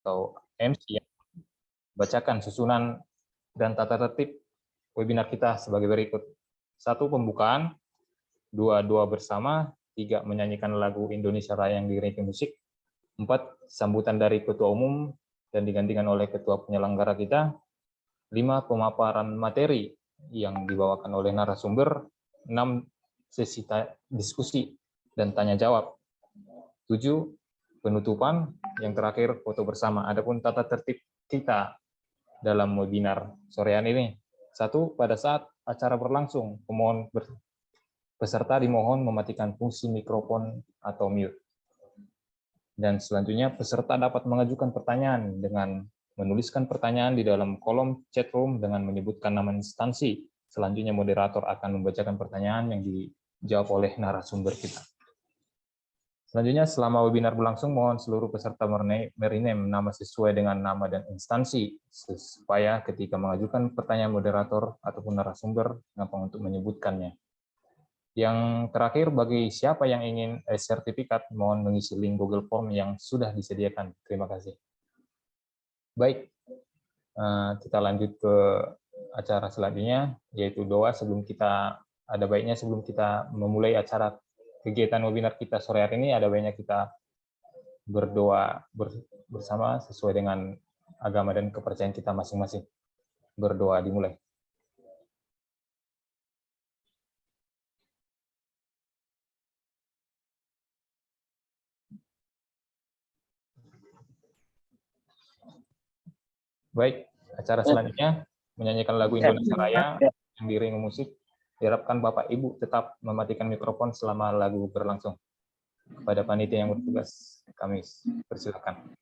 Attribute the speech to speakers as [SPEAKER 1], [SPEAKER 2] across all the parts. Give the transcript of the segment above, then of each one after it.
[SPEAKER 1] atau MC yang bacakan susunan dan tata tertib webinar kita sebagai berikut. 1. Pembukaan, 2. Doa bersama, 3. Menyanyikan lagu Indonesia Raya yang diiringi musik, 4. Sambutan dari Ketua Umum dan digantikan oleh Ketua Penyelenggara kita, 5. Pemaparan materi yang dibawakan oleh narasumber, 6. Sesi diskusi dan tanya jawab, 7. Penutupan, yang terakhir foto bersama. Adapun tata tertib kita dalam webinar sore hari ini. 1. Pada saat acara berlangsung, peserta dimohon mematikan fungsi mikrofon atau mute. Dan selanjutnya peserta dapat mengajukan pertanyaan dengan menuliskan pertanyaan di dalam kolom chat room dengan menyebutkan nama instansi. Selanjutnya moderator akan membacakan pertanyaan yang dijawab oleh narasumber kita. Selanjutnya, selama webinar berlangsung, mohon seluruh peserta merename nama sesuai dengan nama dan instansi, supaya ketika mengajukan pertanyaan moderator ataupun narasumber, gampang untuk menyebutkannya. Yang terakhir, bagi siapa yang ingin sertifikat, mohon mengisi link Google Form yang sudah disediakan. Terima kasih. Baik, kita lanjut ke acara selanjutnya, yaitu doa. Ada baiknya sebelum kita memulai acara kegiatan webinar kita sore hari ini, ada baiknya kita berdoa bersama sesuai dengan agama dan kepercayaan kita masing-masing. Berdoa dimulai. Baik, acara selanjutnya menyanyikan lagu Indonesia Raya yang diiringi musik. Diharapkan Bapak Ibu tetap mematikan mikrofon selama lagu berlangsung. Kepada panitia yang bertugas, kami persilakan.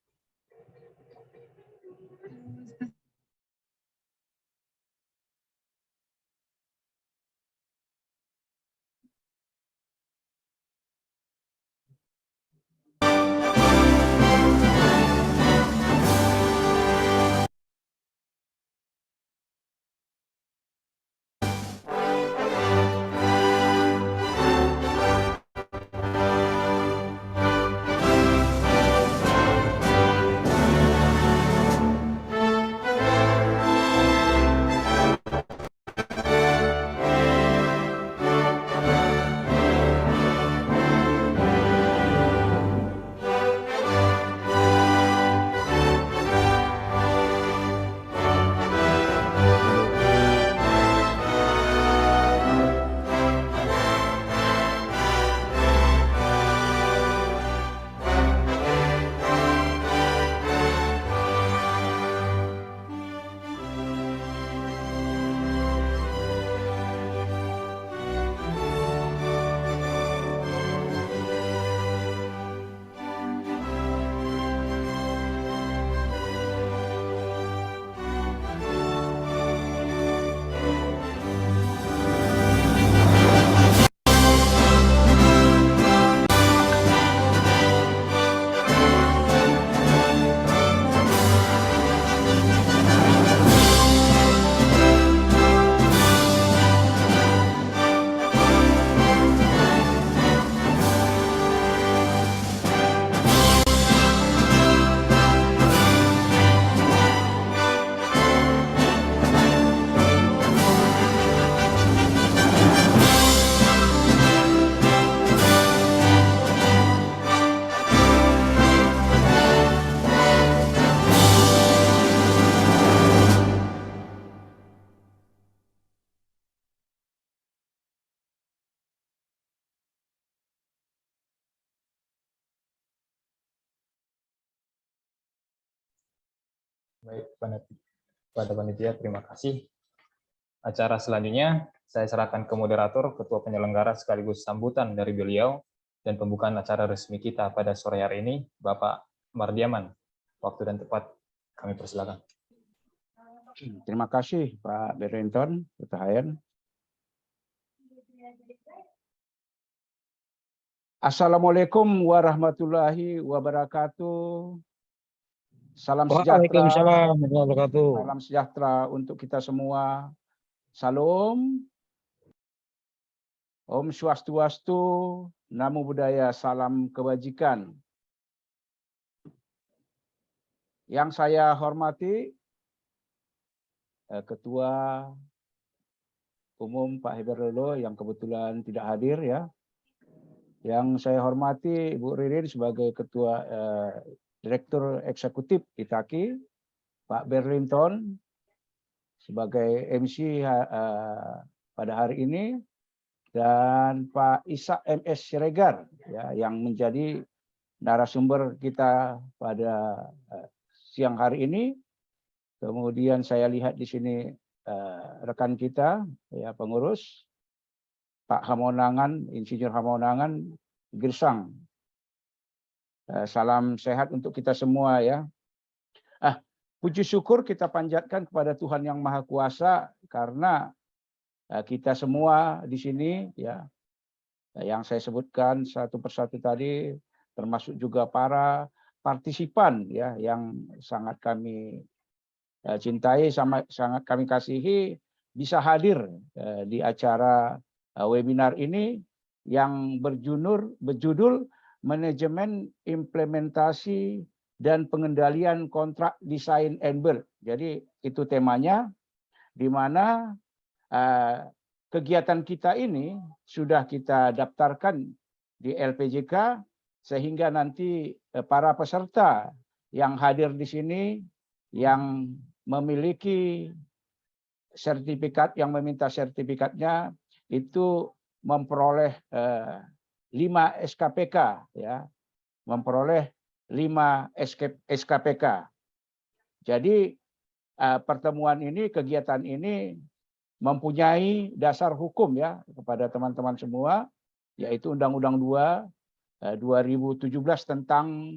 [SPEAKER 1] Baik, pada panitia, terima kasih. Acara selanjutnya, saya serahkan ke moderator, ketua penyelenggara sekaligus sambutan dari beliau, dan pembukaan acara resmi kita pada sore hari ini, Bapak Mardiaman. Waktu dan tepat, kami persilakan.
[SPEAKER 2] Terima kasih, Pak Berrenton, Ketahayan. Assalamualaikum warahmatullahi wabarakatuh. Salam sejahtera. Salam sejahtera untuk kita semua. Salam. Om Swastiastu, Namo Buddhaya, salam kebajikan. Yang saya hormati Ketua Umum Pak Heberlolo yang kebetulan tidak hadir ya. Yang saya hormati Ibu Ririn sebagai Ketua Direktur Eksekutif Itaki, Pak Berlinton sebagai MC pada hari ini, dan Pak Isa MS Siregar ya, yang menjadi narasumber kita pada siang hari ini. Kemudian saya lihat di sini rekan kita ya, pengurus Pak Hamonangan, Insinyur Hamonangan Girsang. Salam sehat untuk kita semua ya. Puji syukur kita panjatkan kepada Tuhan Yang Maha Kuasa karena kita semua di sini ya, yang saya sebutkan satu persatu tadi, termasuk juga para partisipan ya yang sangat kami cintai, sangat kami kasihi, bisa hadir di acara webinar ini yang berjudul Manajemen Implementasi dan Pengendalian Kontrak Desain and Build. Jadi itu temanya, di mana kegiatan kita ini sudah kita daftarkan di LPJK, sehingga nanti para peserta yang hadir di sini yang memiliki sertifikat, yang meminta sertifikatnya itu memperoleh 5 SKPK ya, memperoleh 5 SKPK. Jadi pertemuan ini, kegiatan ini mempunyai dasar hukum ya kepada teman-teman semua, yaitu Undang-Undang 2 2017 tentang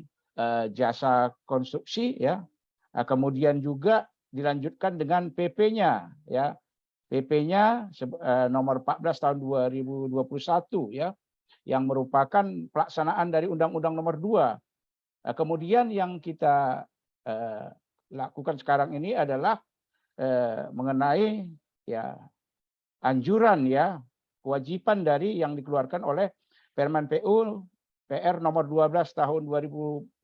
[SPEAKER 2] jasa konstruksi ya. Kemudian juga dilanjutkan dengan PP-nya ya. PP-nya nomor 14 tahun 2021 ya, yang merupakan pelaksanaan dari Undang-Undang nomor 2. Kemudian yang kita lakukan sekarang ini adalah mengenai ya anjuran ya, kewajiban dari yang dikeluarkan oleh Permen PU PR nomor 12 tahun 2021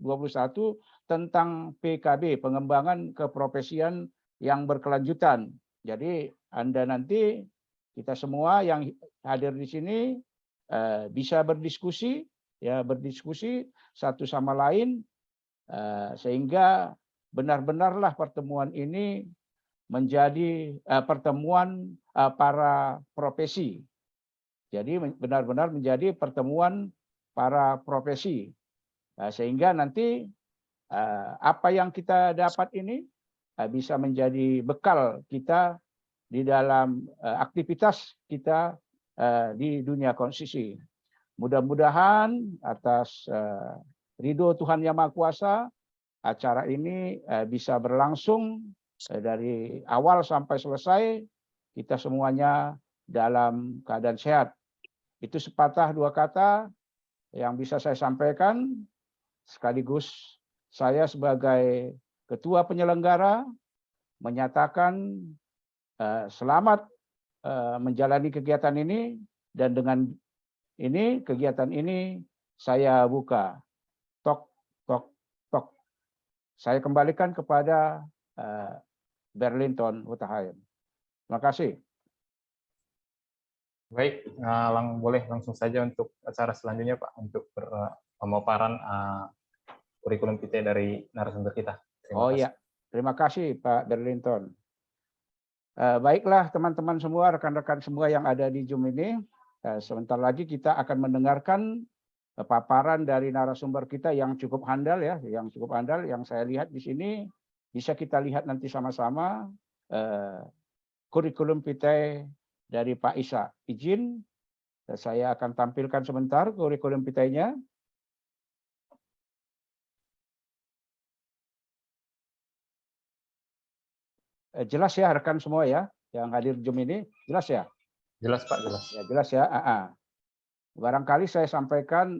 [SPEAKER 2] tentang PKB, pengembangan keprofesian yang berkelanjutan. Jadi Anda nanti, kita semua yang hadir di sini bisa berdiskusi ya, berdiskusi satu sama lain sehingga benar-benarlah pertemuan ini menjadi pertemuan para profesi. Jadi benar-benar menjadi pertemuan para profesi. Sehingga nanti apa yang kita dapat ini bisa menjadi bekal kita di dalam aktivitas kita di dunia konstitusi. Mudah-mudahan atas ridho Tuhan Yang Maha Kuasa, acara ini bisa berlangsung dari awal sampai selesai, kita semuanya dalam keadaan sehat. Itu sepatah dua kata yang bisa saya sampaikan, sekaligus saya sebagai ketua penyelenggara menyatakan selamat menjalani kegiatan ini, dan dengan ini, kegiatan ini saya buka. Tok, tok, tok. Saya kembalikan kepada Berlinton Hutahayan. Terima kasih.
[SPEAKER 1] Baik, boleh langsung saja untuk acara selanjutnya Pak, untuk pemaparan kurikulum kita dari narasumber kita.
[SPEAKER 2] Iya, terima kasih Pak Berlinton. Baiklah teman-teman semua, rekan-rekan semua yang ada di Zoom ini, sebentar lagi kita akan mendengarkan paparan dari narasumber kita yang cukup handal ya, yang saya lihat di sini, bisa kita lihat nanti sama-sama kurikulum kita dari Pak Isa. Izin, saya akan tampilkan sebentar kurikulum pitanya. Jelas ya rekan semua ya, yang hadir Zoom ini, jelas ya?
[SPEAKER 1] Jelas Pak, jelas.
[SPEAKER 2] Ya, jelas ya. Barangkali saya sampaikan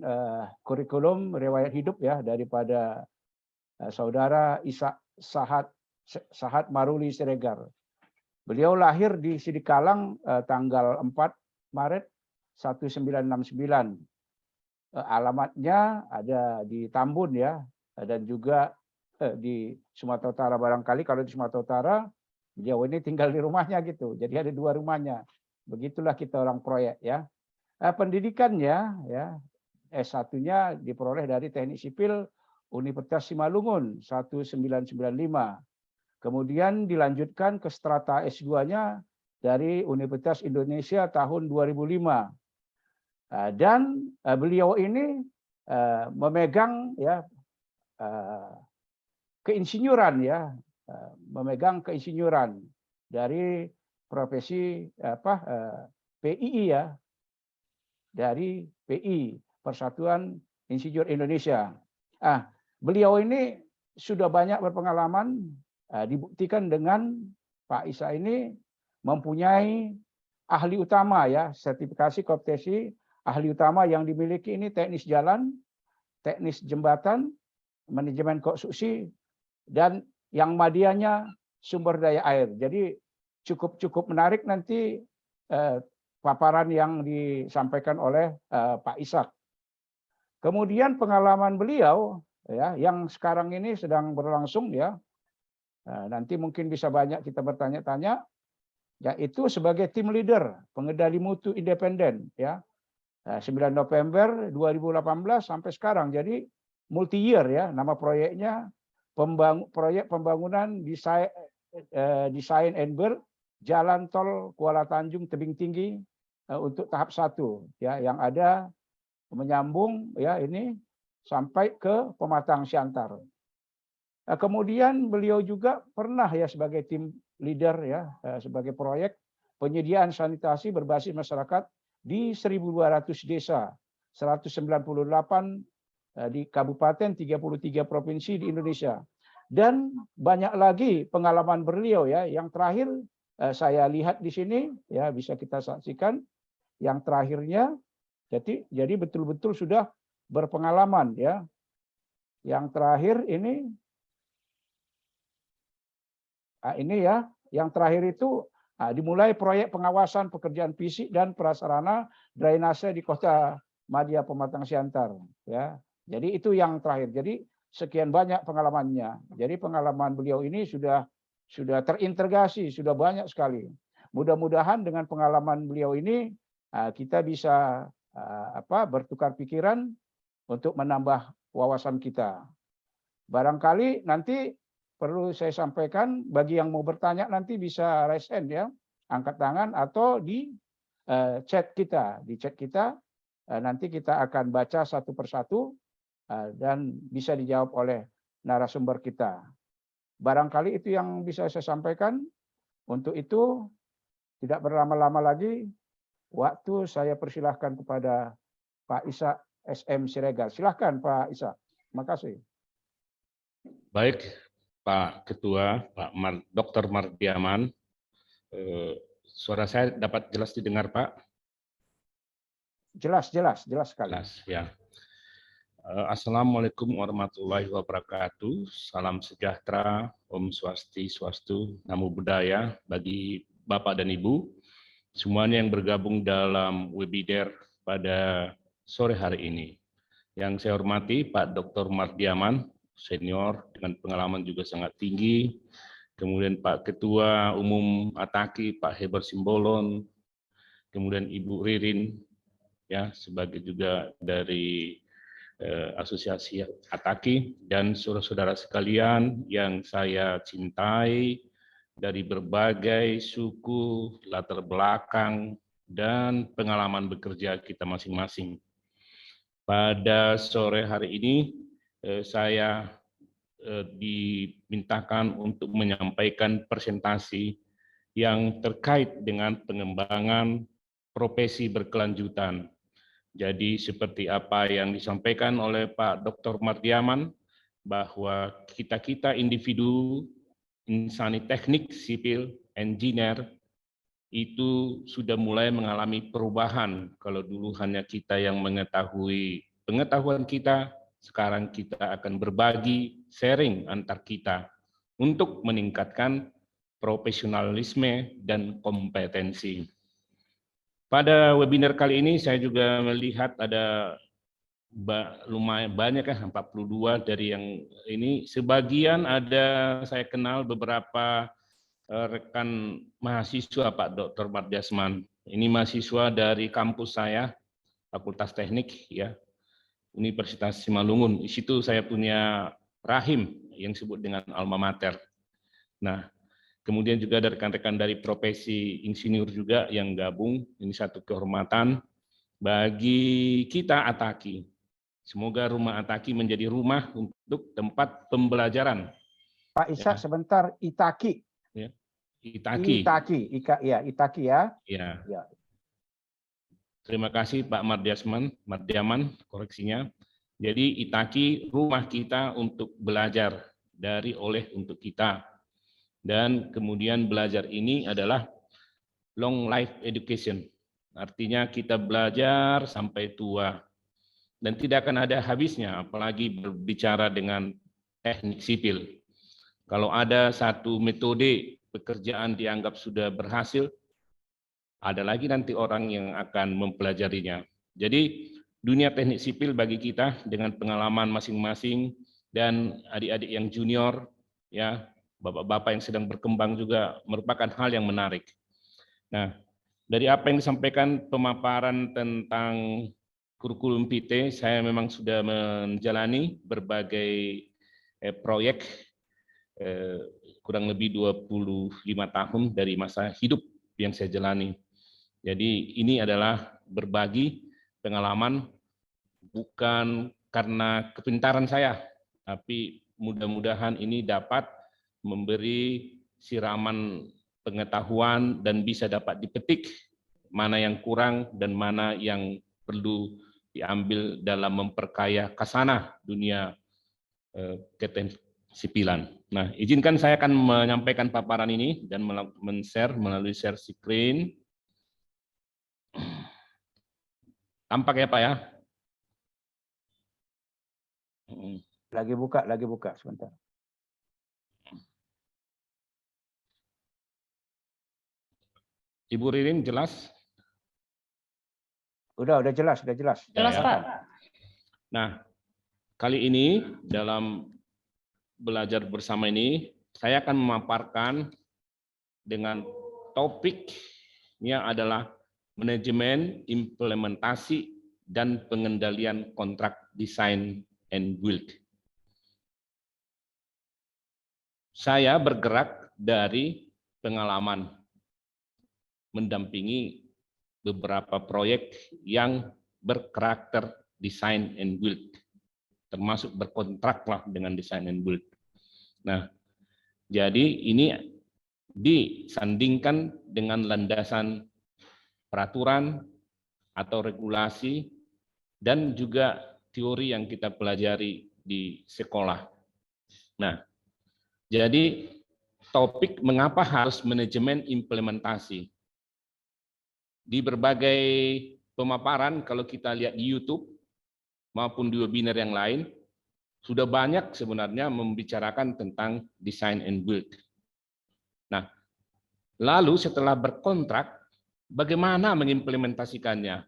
[SPEAKER 2] kurikulum riwayat hidup ya daripada saudara Isa Sahat Maruli Siregar. Beliau lahir di Sidikalang tanggal 4 Maret 1969. Alamatnya ada di Tambun ya, dan juga di Sumatera Utara barangkali. Kalau di Sumatera Utara, beliau ini tinggal di rumahnya gitu. Jadi ada 2 rumahnya. Begitulah kita orang proyek ya. Pendidikannya ya S1-nya diperoleh dari Teknik Sipil Universitas Simalungun 1995. Kemudian dilanjutkan ke strata S2-nya dari Universitas Indonesia tahun 2005. Dan beliau ini memegang ya keinsinyuran ya, memegang keinsinyuran dari profesi PII ya, dari PI Persatuan Insinyur Indonesia. Beliau ini sudah banyak berpengalaman, dibuktikan dengan Pak Isa ini mempunyai ahli utama ya, sertifikasi kompetensi ahli utama yang dimiliki ini teknis jalan, teknis jembatan, manajemen konstruksi, dan yang medianya sumber daya air. Jadi cukup menarik nanti paparan yang disampaikan oleh Pak Ishak. Kemudian pengalaman beliau ya yang sekarang ini sedang berlangsung ya. Nanti mungkin bisa banyak kita bertanya-tanya, yaitu sebagai tim leader pengendali mutu independen ya. 9 November 2018 sampai sekarang. Jadi multi year ya, nama proyeknya proyek pembangunan desain and build Jalan Tol Kuala Tanjung Tebing Tinggi untuk tahap 1 ya, yang ada menyambung ya ini sampai ke Pematang Siantar. Kemudian beliau juga pernah ya sebagai tim leader ya sebagai proyek penyediaan sanitasi berbasis masyarakat di 1.200 desa, 198 di kabupaten, 33 provinsi di Indonesia. Dan banyak lagi pengalaman beliau ya. Yang terakhir saya lihat di sini ya, bisa kita saksikan yang terakhirnya. Jadi betul-betul sudah berpengalaman ya. Yang terakhir ini ya, yang terakhir itu dimulai proyek pengawasan pekerjaan fisik dan prasarana drainase di Kota Madya Pematang Siantar ya. Jadi itu yang terakhir. Jadi sekian banyak pengalamannya. Jadi pengalaman beliau ini sudah terintegrasi, sudah banyak sekali. Mudah-mudahan dengan pengalaman beliau ini kita bisa bertukar pikiran untuk menambah wawasan kita. Barangkali nanti perlu saya sampaikan, bagi yang mau bertanya nanti bisa raise hand ya, angkat tangan atau di chat kita. Di chat kita nanti kita akan baca satu persatu dan bisa dijawab oleh narasumber kita. Barangkali itu yang bisa saya sampaikan. Untuk itu tidak berlama-lama lagi, waktu saya persilahkan kepada Pak Ishak SM Siregar. Silahkan Pak Ishak. Terima kasih.
[SPEAKER 3] Baik, Pak Ketua, Pak Dr. Mardiaman, suara saya dapat jelas didengar, Pak?
[SPEAKER 2] Jelas sekali.
[SPEAKER 3] Jelas, ya. Assalamualaikum warahmatullahi wabarakatuh. Salam sejahtera, Om Swasti, Swastu, Namo Buddhaya bagi Bapak dan Ibu, semuanya yang bergabung dalam webinar pada sore hari ini. Yang saya hormati Pak Dr. Mardiaman, senior dengan pengalaman juga sangat tinggi. Kemudian Pak Ketua Umum Ataki, Pak Heber Simbolon. Kemudian Ibu Ririn, ya sebagai juga dari Asosiasi Ataki, dan saudara-saudara sekalian yang saya cintai dari berbagai suku, latar belakang, dan pengalaman bekerja kita masing-masing. Pada sore hari ini saya dimintakan untuk menyampaikan presentasi yang terkait dengan pengembangan profesi berkelanjutan. Jadi seperti apa yang disampaikan oleh Pak Dr. Mardiaman, bahwa kita individu insani teknik sipil, engineer, itu sudah mulai mengalami perubahan. Kalau dulu hanya kita yang mengetahui pengetahuan kita, sekarang kita akan berbagi, sharing antar kita untuk meningkatkan profesionalisme dan kompetensi. Pada webinar kali ini saya juga melihat ada lumayan banyak ya, 42 dari yang ini. Sebagian ada saya kenal beberapa rekan mahasiswa Pak Dr. Mardiasman. Ini mahasiswa dari kampus saya, Fakultas Teknik ya, Universitas Simalungun. Di situ saya punya rahim yang disebut dengan alma mater. Nah, kemudian juga ada rekan-rekan dari profesi insinyur juga yang gabung. Ini satu kehormatan bagi kita Ataki. Semoga rumah Ataki menjadi rumah untuk tempat pembelajaran.
[SPEAKER 2] Pak Ishak, sebentar, Itaki.
[SPEAKER 3] Ya. Itaki.
[SPEAKER 2] Itaki, ya, Itaki ya.
[SPEAKER 3] Ya.
[SPEAKER 2] Ya.
[SPEAKER 3] Terima kasih Pak Mardiaman, koreksinya. Jadi Itaki rumah kita untuk belajar, dari oleh untuk kita. Dan kemudian belajar ini adalah long life education. Artinya kita belajar sampai tua. Dan tidak akan ada habisnya, apalagi berbicara dengan teknik sipil. Kalau ada satu metode pekerjaan dianggap sudah berhasil, ada lagi nanti orang yang akan mempelajarinya. Jadi dunia teknik sipil bagi kita dengan pengalaman masing-masing dan adik-adik yang junior, ya, bapak-bapak yang sedang berkembang juga merupakan hal yang menarik. Nah, dari apa yang disampaikan pemaparan tentang kurikulum PT, saya memang sudah menjalani berbagai proyek kurang lebih 25 tahun dari masa hidup yang saya jalani. Jadi ini adalah berbagi pengalaman bukan karena kepintaran saya, tapi mudah-mudahan ini dapat memberi siraman pengetahuan dan bisa dapat dipetik mana yang kurang dan mana yang perlu diambil dalam memperkaya khasanah dunia ketensipilan. Nah, izinkan saya akan menyampaikan paparan ini dan men-share melalui share screen. Tampak ya Pak ya?
[SPEAKER 2] Lagi buka sebentar.
[SPEAKER 3] Ibu Ririn jelas?
[SPEAKER 2] Udah jelas.
[SPEAKER 4] Jelas,
[SPEAKER 3] Ya.
[SPEAKER 4] Pak.
[SPEAKER 3] Nah, kali ini dalam belajar bersama ini, saya akan memaparkan dengan topiknya adalah manajemen, implementasi, dan pengendalian kontrak design and build. Saya bergerak dari pengalaman mendampingi beberapa proyek yang berkarakter design and build, termasuk berkontrak lah dengan design and build. Nah, jadi ini disandingkan dengan landasan peraturan atau regulasi dan juga teori yang kita pelajari di sekolah. Nah, jadi topik mengapa harus manajemen implementasi. Di berbagai pemaparan, kalau kita lihat di YouTube maupun di webinar yang lain, sudah banyak sebenarnya membicarakan tentang design and build. Nah, lalu setelah berkontrak, bagaimana mengimplementasikannya?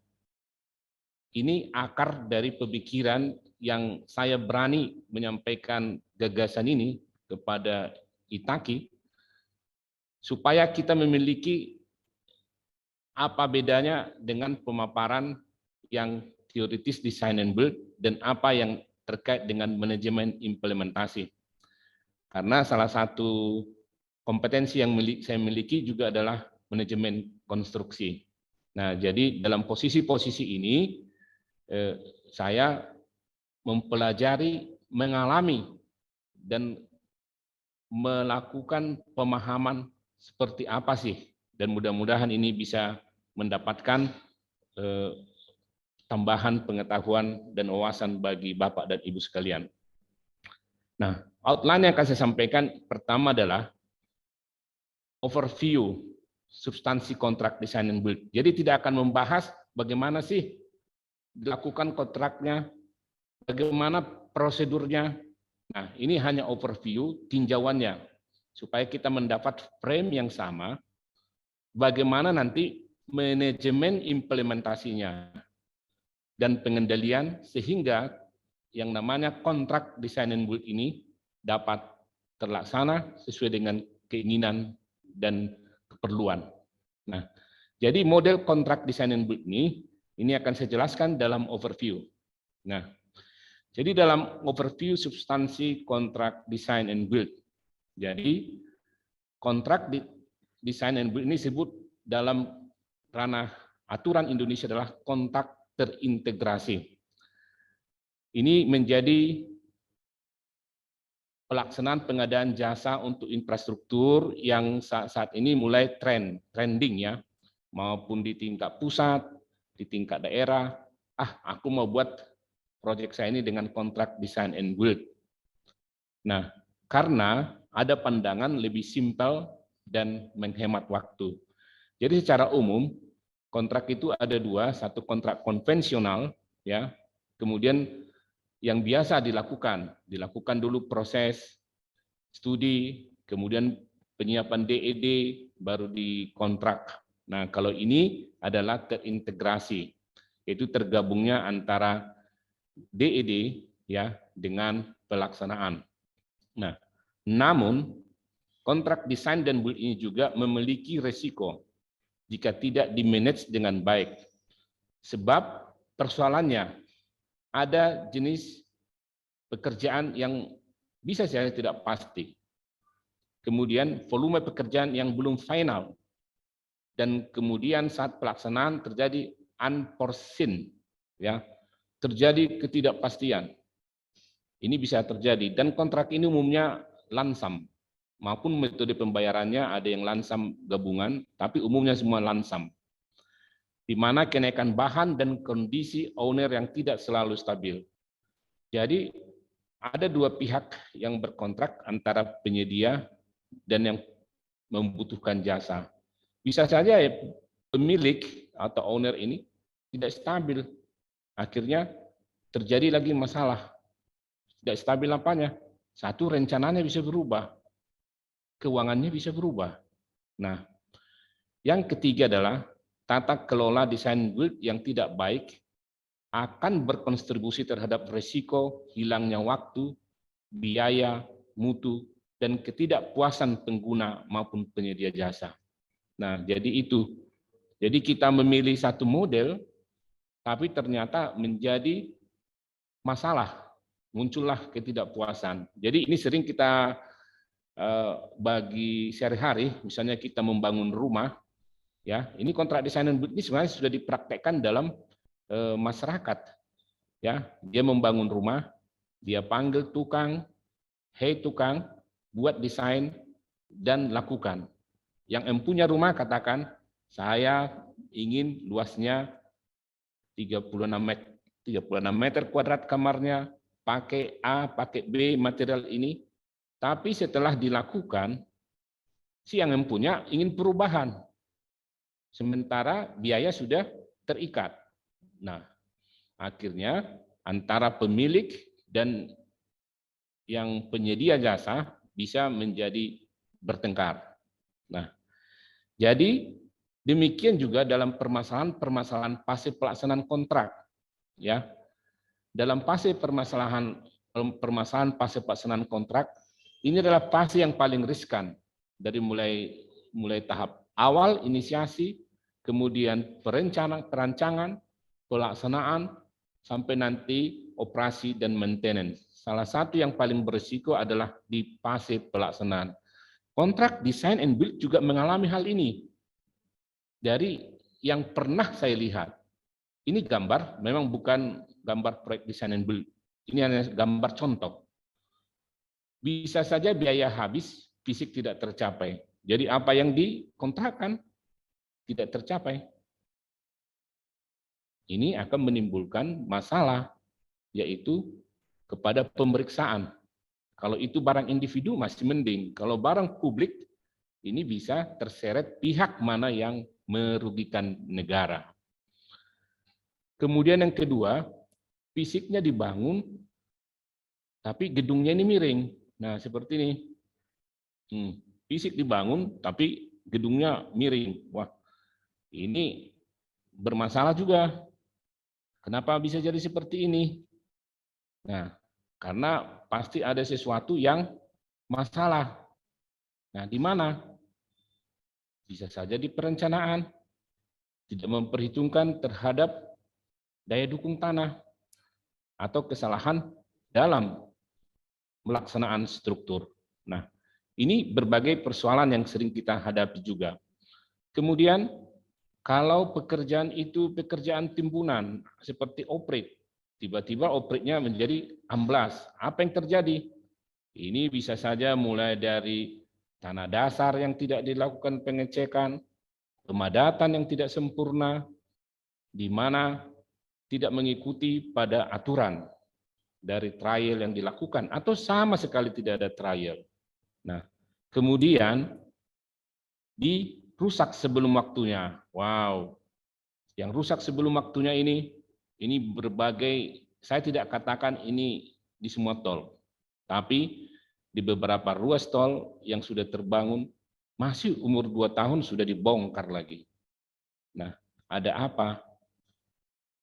[SPEAKER 3] Ini akar dari pemikiran yang saya berani menyampaikan gagasan ini kepada Itaki, supaya kita memiliki apa bedanya dengan pemaparan yang teoritis design and build dan apa yang terkait dengan manajemen implementasi. Karena salah satu kompetensi yang saya miliki juga adalah manajemen konstruksi. Nah, jadi dalam posisi-posisi ini saya mempelajari, mengalami, dan melakukan pemahaman seperti apa sih, dan mudah-mudahan ini bisa mendapatkan tambahan pengetahuan dan wawasan bagi Bapak dan Ibu sekalian. Nah, outline yang akan saya sampaikan pertama adalah overview substansi kontrak design and build. Jadi tidak akan membahas bagaimana sih dilakukan kontraknya, bagaimana prosedurnya. Nah, ini hanya overview, tinjauannya, supaya kita mendapat frame yang sama, bagaimana nanti manajemen implementasinya. dan pengendalian sehingga yang namanya kontrak design and build ini dapat terlaksana sesuai dengan keinginan dan keperluan. Nah, jadi model kontrak design and build ini akan saya jelaskan dalam overview. Nah, jadi dalam overview substansi kontrak design and build. Jadi kontrak design and build ini disebut dalam ranah aturan Indonesia adalah kontrak terintegrasi. Ini menjadi pelaksanaan pengadaan jasa untuk infrastruktur yang saat ini mulai trending ya, maupun di tingkat pusat, di tingkat daerah. Aku mau buat proyek saya ini dengan kontrak design and build. Nah, karena ada pandangan lebih simpel dan menghemat waktu. Jadi secara umum kontrak itu ada dua, satu kontrak konvensional ya, kemudian yang biasa dilakukan dulu proses studi, kemudian penyiapan DED, baru dikontrak. Nah, kalau ini adalah terintegrasi, yaitu tergabungnya antara DED ya dengan pelaksanaan. Nah, namun kontrak desain dan build ini juga memiliki resiko jika tidak dimanage dengan baik. Sebab persoalannya ada jenis pekerjaan yang bisa saja tidak pasti. Kemudian volume pekerjaan yang belum final. Dan kemudian saat pelaksanaan terjadi unforeseen, ya, terjadi ketidakpastian. Ini bisa terjadi dan kontrak ini umumnya lump-sum maupun metode pembayarannya ada yang lump-sum gabungan, tapi umumnya semua lump-sum. Di mana kenaikan bahan dan kondisi owner yang tidak selalu stabil. Jadi ada dua pihak yang berkontrak antara penyedia dan yang membutuhkan jasa. Bisa saja ya, pemilik atau owner ini tidak stabil. Akhirnya terjadi lagi masalah. Tidak stabil apanya? Satu, rencananya bisa berubah. Keuangannya bisa berubah. Nah, yang ketiga adalah tata kelola desain build yang tidak baik akan berkontribusi terhadap risiko hilangnya waktu, biaya, mutu, dan ketidakpuasan pengguna maupun penyedia jasa. Nah, jadi itu. Jadi kita memilih satu model, tapi ternyata menjadi masalah, muncullah ketidakpuasan. Jadi ini sering kita bagi sehari-hari, misalnya kita membangun rumah, ya, ini kontrak desain dan build ini sebenarnya sudah dipraktekkan dalam masyarakat. Ya, dia membangun rumah, dia panggil tukang, hey tukang, buat desain dan lakukan. Yang empunya rumah katakan, saya ingin luasnya 36 meter kuadrat kamarnya, pakai A, pakai B material ini. Tapi setelah dilakukan, si yang empunya ingin perubahan. Sementara biaya sudah terikat. Nah, akhirnya antara pemilik dan yang penyedia jasa bisa menjadi bertengkar. Nah, jadi demikian juga dalam permasalahan fase pelaksanaan kontrak. Ya, dalam fase permasalahan fase pelaksanaan kontrak, ini adalah fase yang paling riskan dari mulai tahap awal inisiasi, kemudian perancangan, pelaksanaan, sampai nanti operasi dan maintenance. Salah satu yang paling berisiko adalah di fase pelaksanaan. Kontrak design and build juga mengalami hal ini. Dari yang pernah saya lihat, ini gambar, memang bukan gambar proyek design and build. Ini hanya gambar contoh. Bisa saja biaya habis, fisik tidak tercapai. Jadi apa yang dikontrakkan tidak tercapai. Ini akan menimbulkan masalah, yaitu kepada pemeriksaan. Kalau itu barang individu masih mending. Kalau barang publik, ini bisa terseret pihak mana yang merugikan negara. Kemudian yang kedua, fisiknya dibangun, tapi gedungnya ini miring. Nah, seperti ini. Fisik dibangun, tapi gedungnya miring. Wah, ini bermasalah juga. Kenapa bisa jadi seperti ini? Nah, karena pasti ada sesuatu yang masalah. Nah, di mana? Bisa saja di perencanaan, tidak memperhitungkan terhadap daya dukung tanah, atau kesalahan dalam melaksanaan struktur. Nah, ini berbagai persoalan yang sering kita hadapi juga. Kemudian, kalau pekerjaan itu pekerjaan timbunan, seperti oprek, tiba-tiba opreknya menjadi amblas. Apa yang terjadi? Ini bisa saja mulai dari tanah dasar yang tidak dilakukan pengecekan, pemadatan yang tidak sempurna, di mana tidak mengikuti pada aturan dari trial yang dilakukan, atau sama sekali tidak ada trial. Nah, kemudian dirusak sebelum waktunya. Wow, yang rusak sebelum waktunya ini berbagai, saya tidak katakan ini di semua tol, tapi di beberapa ruas tol yang sudah terbangun, masih umur 2 tahun sudah dibongkar lagi. Nah, ada apa?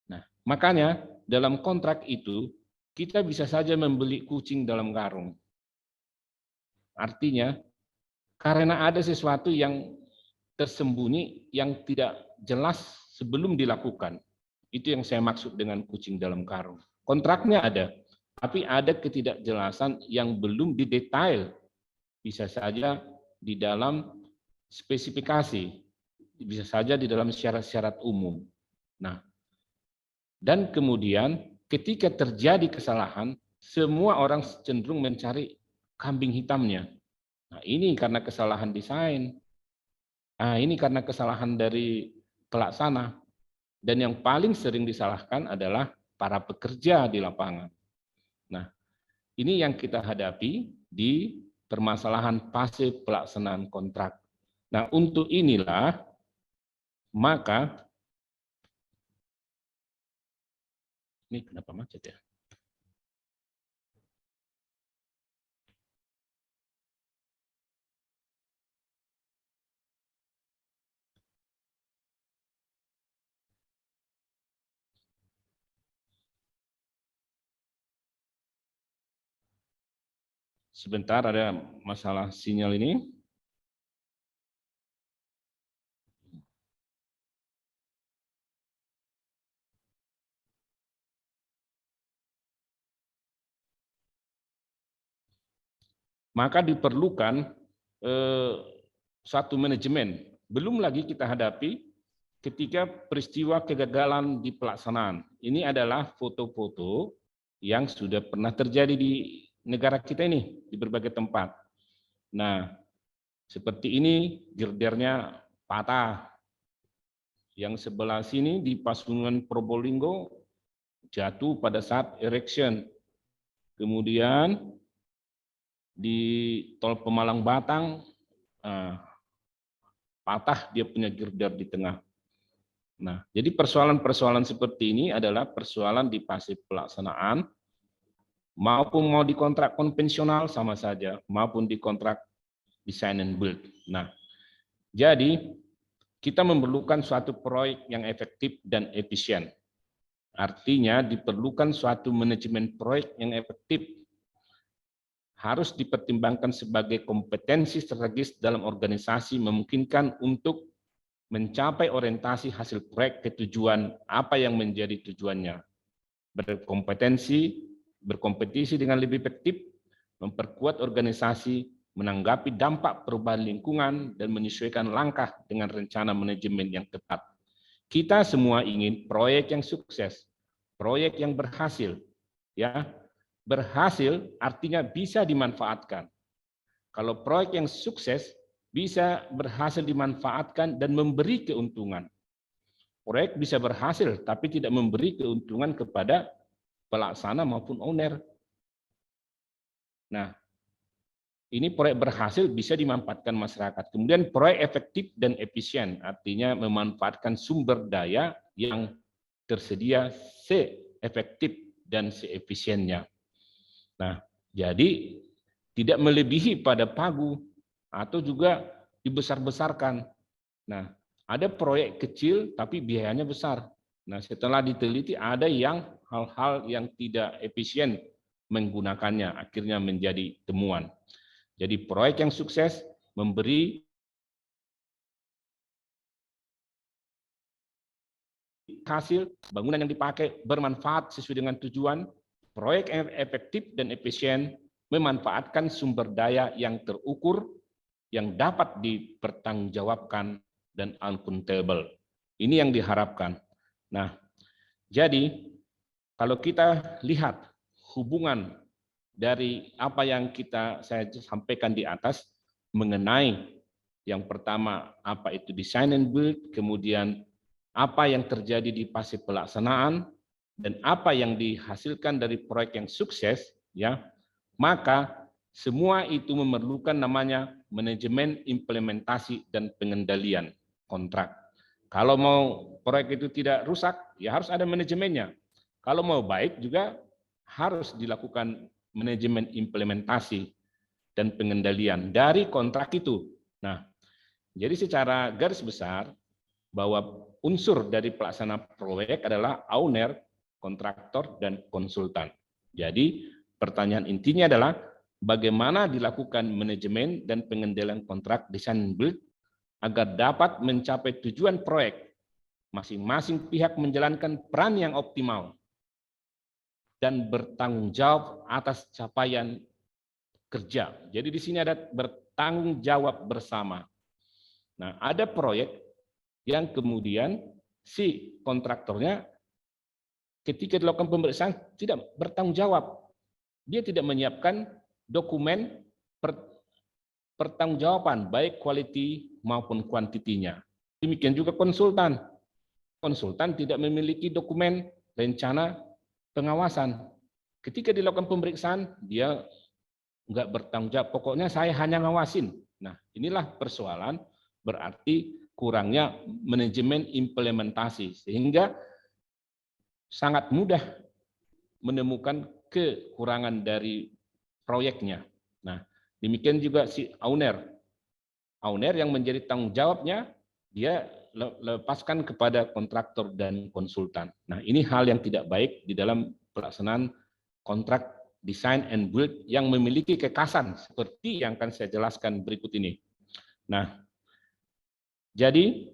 [SPEAKER 3] Nah, makanya dalam kontrak itu, kita bisa saja membeli kucing dalam karung. Artinya, karena ada sesuatu yang tersembunyi, yang tidak jelas sebelum dilakukan. Itu yang saya maksud dengan kucing dalam karung. Kontraknya ada, tapi ada ketidakjelasan yang belum didetail. Bisa saja di dalam spesifikasi, bisa saja di dalam syarat-syarat umum. Nah, dan kemudian ketika terjadi kesalahan, semua orang cenderung mencari kambing hitamnya. Nah, ini karena kesalahan desain. Nah, ini karena kesalahan dari pelaksana. Dan yang paling sering disalahkan adalah para pekerja di lapangan. Nah, ini yang kita hadapi di permasalahan fase pelaksanaan kontrak. Nah, untuk inilah maka ini kenapa macet ya? Sebentar, ada masalah sinyal ini. Maka diperlukan satu manajemen. Belum lagi kita hadapi ketika peristiwa kegagalan di pelaksanaan. Ini adalah foto-foto yang sudah pernah terjadi di negara kita ini, di berbagai tempat. Nah, seperti ini girdernya patah. Yang sebelah sini di Pasungan Probolinggo jatuh pada saat erection. Kemudian di tol Pemalang Batang patah dia punya girder di tengah. Nah, jadi persoalan-persoalan seperti ini adalah persoalan di fase pelaksanaan, maupun mau di kontrak konvensional sama saja, maupun di kontrak design and build. Nah, jadi kita memerlukan suatu proyek yang efektif dan efisien. Artinya diperlukan suatu manajemen proyek yang efektif. Harus dipertimbangkan sebagai kompetensi strategis dalam organisasi, memungkinkan untuk mencapai orientasi hasil proyek ke tujuan apa yang menjadi tujuannya. Berkompetisi dengan lebih efektif, memperkuat organisasi, menanggapi dampak perubahan lingkungan, dan menyesuaikan langkah dengan rencana manajemen yang tepat. Kita semua ingin proyek yang sukses, proyek yang berhasil. Ya, berhasil artinya bisa dimanfaatkan. Kalau proyek yang sukses bisa berhasil dimanfaatkan dan memberi keuntungan. Proyek bisa berhasil tapi tidak memberi keuntungan kepada pelaksana maupun owner. Nah, ini proyek berhasil bisa dimanfaatkan masyarakat. Kemudian proyek efektif dan efisien, artinya memanfaatkan sumber daya yang tersedia seefektif dan seefisiennya. Nah, jadi tidak melebihi pada pagu atau juga dibesar-besarkan. Nah, ada proyek kecil tapi biayanya besar. Nah, setelah diteliti ada yang hal-hal yang tidak efisien menggunakannya, akhirnya menjadi temuan. Jadi proyek yang sukses memberi hasil, bangunan yang dipakai bermanfaat sesuai dengan tujuan, proyek yang efektif dan efisien, memanfaatkan sumber daya yang terukur, yang dapat dipertanggungjawabkan dan accountable. Ini yang diharapkan. Nah, jadi kalau kita lihat hubungan dari apa yang saya sampaikan di atas mengenai yang pertama apa itu design and build, kemudian apa yang terjadi di fase pelaksanaan dan apa yang dihasilkan dari proyek yang sukses, ya, maka semua itu memerlukan namanya manajemen implementasi dan pengendalian kontrak. Kalau mau proyek itu tidak rusak, ya harus ada manajemennya. Kalau mau baik juga harus dilakukan manajemen implementasi dan pengendalian dari kontrak itu. Nah, jadi secara garis besar bahwa unsur dari pelaksana proyek adalah owner, kontraktor, dan konsultan. Jadi pertanyaan intinya adalah bagaimana dilakukan manajemen dan pengendalian kontrak design and build agar dapat mencapai tujuan proyek. Masing-masing pihak menjalankan peran yang optimal dan bertanggung jawab atas capaian kerja. Jadi di sini ada bertanggung jawab bersama. Nah, ada proyek yang kemudian si kontraktornya ketika dilakukan pemeriksaan tidak bertanggung jawab. Dia tidak menyiapkan dokumen pertanggungjawaban baik quality maupun kuantitinya. Demikian juga konsultan. Konsultan tidak memiliki dokumen rencana pengawasan. Ketika dilakukan pemeriksaan, dia nggak bertanggung jawab. Pokoknya saya hanya ngawasin. Nah, inilah persoalan, berarti kurangnya manajemen implementasi, sehingga sangat mudah menemukan kekurangan dari proyeknya. Nah, demikian juga si owner. Owner yang menjadi tanggung jawabnya, dia lepaskan kepada kontraktor dan konsultan. Nah, ini hal yang tidak baik di dalam pelaksanaan kontrak design and build yang memiliki kekasan seperti yang akan saya jelaskan berikut ini. Nah, jadi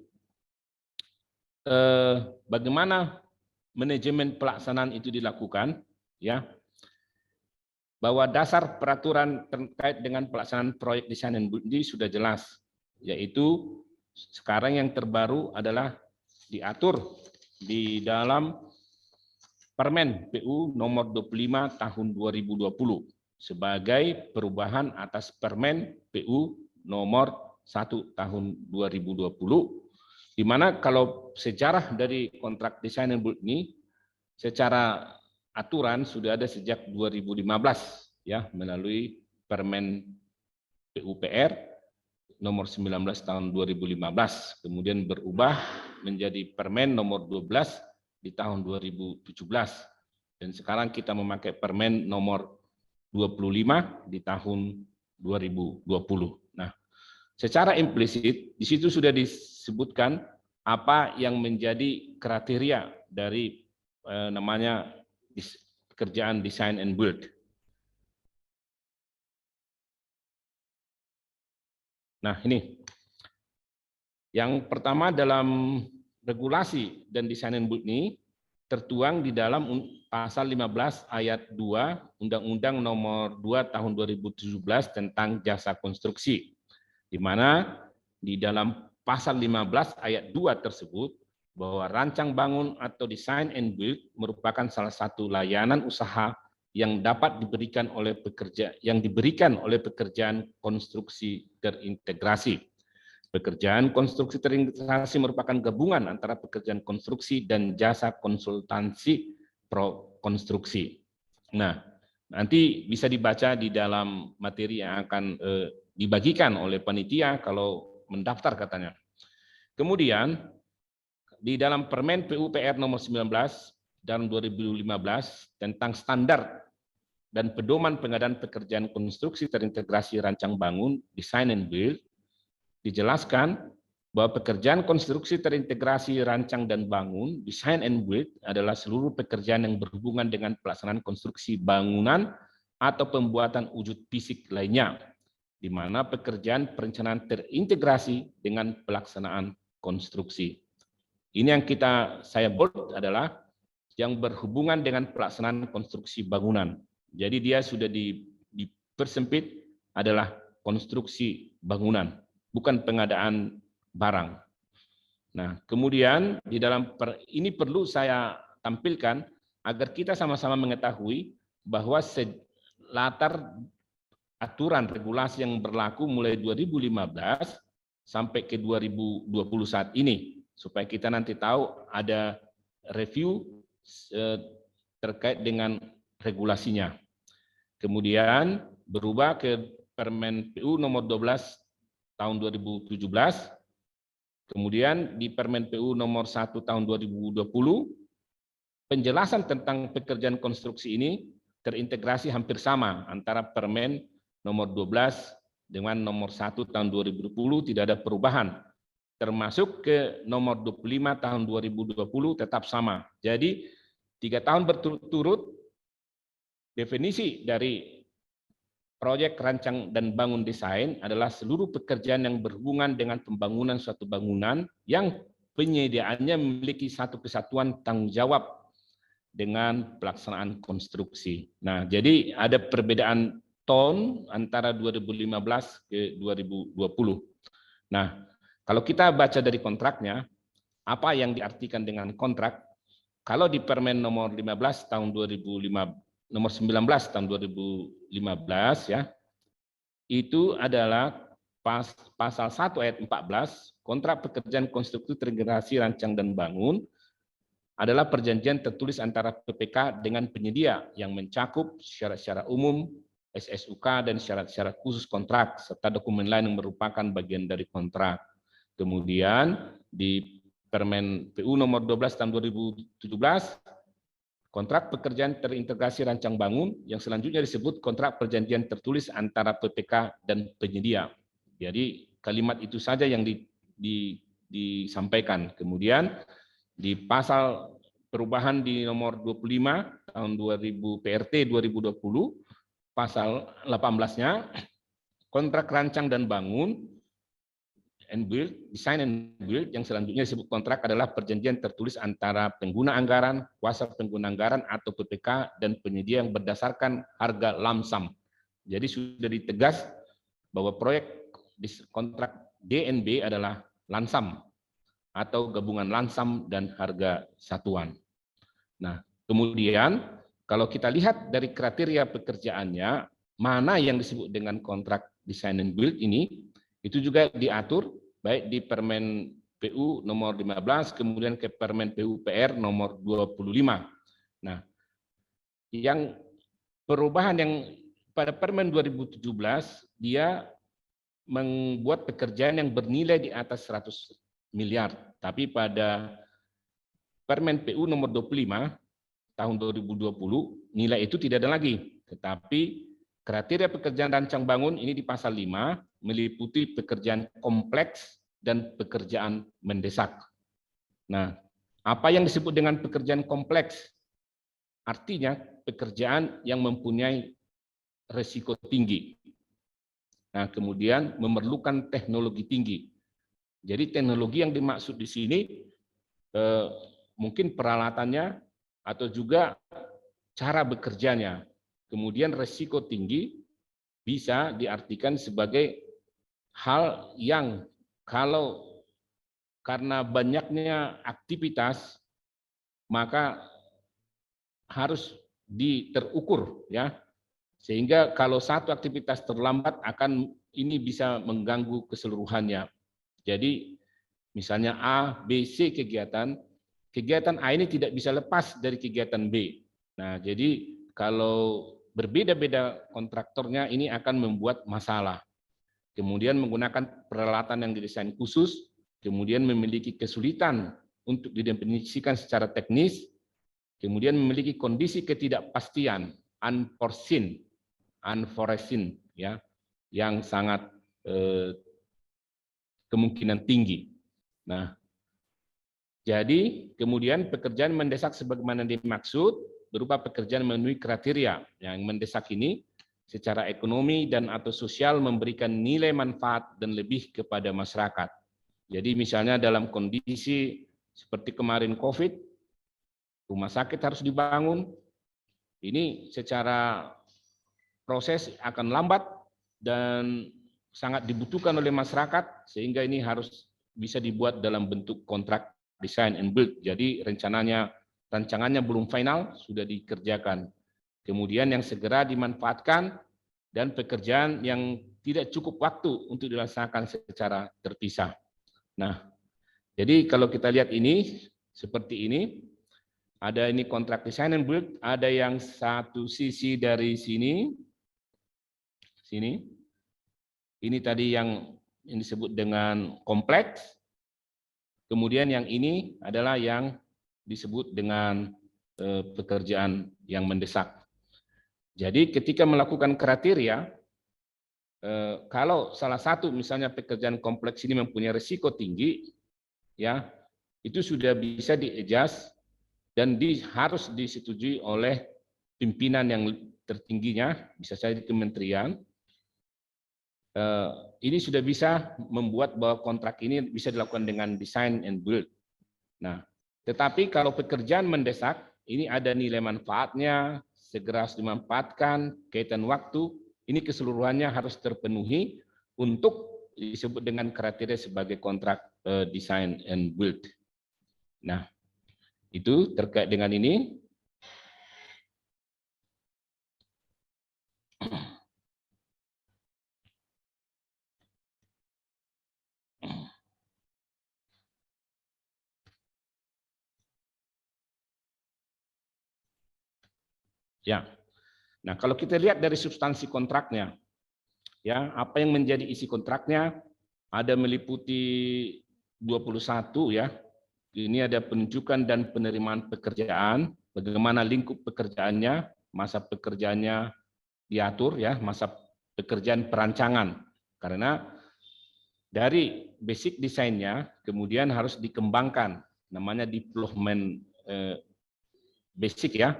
[SPEAKER 3] bagaimana manajemen pelaksanaan itu dilakukan, ya? Bahwa dasar peraturan terkait dengan pelaksanaan proyek desain dan build ini sudah jelas, yaitu sekarang yang terbaru adalah diatur di dalam Permen PU nomor 25 tahun 2020 sebagai perubahan atas Permen PU nomor 1 tahun 2020, di mana kalau sejarah dari kontrak desain dan build ini secara aturan sudah ada sejak 2015 ya, melalui Permen PUPR nomor 19 tahun 2015, kemudian berubah menjadi Permen nomor 12 di tahun 2017, dan sekarang kita memakai Permen nomor 25 di tahun 2020. Nah, secara implisit di situ sudah disebutkan apa yang menjadi kriteria dari namanya pekerjaan design and build. Nah, ini yang pertama dalam regulasi dan desain and build ini tertuang di dalam pasal 15 ayat 2 Undang-Undang nomor 2 tahun 2017 tentang jasa konstruksi, di mana di dalam pasal 15 ayat 2 tersebut bahwa rancang bangun atau design and build merupakan salah satu layanan usaha yang dapat diberikan oleh pekerjaan konstruksi terintegrasi. Pekerjaan konstruksi terintegrasi merupakan gabungan antara pekerjaan konstruksi dan jasa konsultansi konstruksi. Nah, nanti bisa dibaca di dalam materi yang akan dibagikan oleh panitia kalau mendaftar katanya. Kemudian di dalam Permen PUPR nomor 19 tahun 2015 tentang standar dan pedoman pengadaan pekerjaan konstruksi terintegrasi rancang bangun, design and build, dijelaskan bahwa pekerjaan konstruksi terintegrasi rancang dan bangun, design and build, adalah seluruh pekerjaan yang berhubungan dengan pelaksanaan konstruksi bangunan atau pembuatan wujud fisik lainnya, di mana pekerjaan perencanaan terintegrasi dengan pelaksanaan konstruksi. Ini yang saya bold adalah yang berhubungan dengan pelaksanaan konstruksi bangunan. Jadi dia sudah dipersempit adalah konstruksi bangunan, bukan pengadaan barang. Nah, kemudian di dalam ini perlu saya tampilkan agar kita sama-sama mengetahui bahwa latar aturan regulasi yang berlaku mulai 2015 sampai ke 2020 saat ini, supaya kita nanti tahu ada review terkait dengan regulasinya. Kemudian berubah ke Permen PU nomor 12 tahun 2017. Kemudian di Permen PU nomor 1 tahun 2020, penjelasan tentang pekerjaan konstruksi ini terintegrasi hampir sama antara Permen nomor 12 dengan nomor 1 tahun 2020, tidak ada perubahan. Termasuk ke nomor 25 tahun 2020 tetap sama. Jadi 3 tahun berturut-turut definisi dari proyek rancang dan bangun desain adalah seluruh pekerjaan yang berhubungan dengan pembangunan suatu bangunan yang penyediaannya memiliki satu kesatuan tanggung jawab dengan pelaksanaan konstruksi. Nah, jadi ada perbedaan tone antara 2015 ke 2020. Nah, kalau kita baca dari kontraknya, apa yang diartikan dengan kontrak? Kalau di Permen nomor 15 tahun 2005 nomor 19 tahun 2015 ya, itu adalah pasal 1 ayat 14, kontrak pekerjaan konstruksi terintegrasi rancang dan bangun adalah perjanjian tertulis antara PPK dengan penyedia yang mencakup syarat-syarat umum, SSUK, dan syarat-syarat khusus kontrak, serta dokumen lain yang merupakan bagian dari kontrak. Kemudian di Permen PU nomor 12 tahun 2017, kontrak pekerjaan terintegrasi rancang bangun yang selanjutnya disebut kontrak perjanjian tertulis antara PPK dan penyedia. Jadi kalimat itu saja yang disampaikan. Kemudian di pasal perubahan di nomor 25 tahun 2000 PRT 2020 pasal 18-nya, kontrak rancang dan bangun and build, design and build, yang selanjutnya disebut kontrak adalah perjanjian tertulis antara pengguna anggaran, kuasa pengguna anggaran atau PPK dan penyedia yang berdasarkan harga lamsam. Jadi sudah ditegas bahwa proyek kontrak DNB adalah lansam atau gabungan lansam dan harga satuan. Nah, kemudian kalau kita lihat dari kriteria pekerjaannya, mana yang disebut dengan kontrak design and build ini, itu juga diatur baik di Permen PU nomor 15, kemudian ke Permen PU PR nomor 25. Nah, yang perubahan yang pada Permen 2017, dia membuat pekerjaan yang bernilai di atas 100 miliar. Tapi pada Permen PU nomor 25 tahun 2020, nilai itu tidak ada lagi. Tetapi kriteria pekerjaan rancang bangun ini di pasal 5 meliputi pekerjaan kompleks dan pekerjaan mendesak. Nah, apa yang disebut dengan pekerjaan kompleks? Artinya pekerjaan yang mempunyai risiko tinggi. Nah, kemudian memerlukan teknologi tinggi. Jadi teknologi yang dimaksud di sini mungkin peralatannya atau juga cara bekerjanya. Kemudian risiko tinggi bisa diartikan sebagai hal yang kalau karena banyaknya aktivitas maka harus terukur ya, sehingga kalau satu aktivitas terlambat akan ini bisa mengganggu keseluruhannya. Jadi misalnya A, B, C kegiatan A ini tidak bisa lepas dari kegiatan B. Nah, jadi kalau berbeda-beda kontraktornya ini akan membuat masalah. Kemudian menggunakan peralatan yang didesain khusus, kemudian memiliki kesulitan untuk didefinisikan secara teknis, kemudian memiliki kondisi ketidakpastian, unforeseen ya, yang sangat kemungkinan tinggi. Nah, jadi kemudian pekerjaan mendesak sebagaimana dimaksud berupa pekerjaan memenuhi kriteria yang mendesak ini secara ekonomi dan atau sosial memberikan nilai manfaat dan lebih kepada masyarakat. Jadi misalnya dalam kondisi seperti kemarin COVID, rumah sakit harus dibangun, ini secara proses akan lambat dan sangat dibutuhkan oleh masyarakat, sehingga ini harus bisa dibuat dalam bentuk kontrak design and build. Jadi rancangannya belum final, sudah dikerjakan. Kemudian yang segera dimanfaatkan dan pekerjaan yang tidak cukup waktu untuk dilaksanakan secara terpisah. Nah, jadi kalau kita lihat ini, seperti ini, ada ini kontrak design and build, ada yang satu sisi dari sini, ini tadi yang disebut dengan kompleks, kemudian yang ini adalah yang disebut dengan pekerjaan yang mendesak. Jadi ketika melakukan kriteria, kalau salah satu misalnya pekerjaan kompleks ini mempunyai risiko tinggi, ya itu sudah bisa di-adjust dan harus disetujui oleh pimpinan yang tertingginya, bisa saja di kementerian. Ini sudah bisa membuat bahwa kontrak ini bisa dilakukan dengan design and build. Nah, tetapi kalau pekerjaan mendesak, ini ada nilai manfaatnya, segera harus dimanfaatkan, kaitan waktu, ini keseluruhannya harus terpenuhi untuk disebut dengan kriteria sebagai kontrak design and build. Nah, itu terkait dengan ini. Ya. Nah, kalau kita lihat dari substansi kontraknya, ya, apa yang menjadi isi kontraknya ada meliputi 21 ya. Ini ada penunjukan dan penerimaan pekerjaan, bagaimana lingkup pekerjaannya, masa pekerjaannya diatur ya, masa pekerjaan perancangan. Karena dari basic desainnya kemudian harus dikembangkan, namanya development basic ya.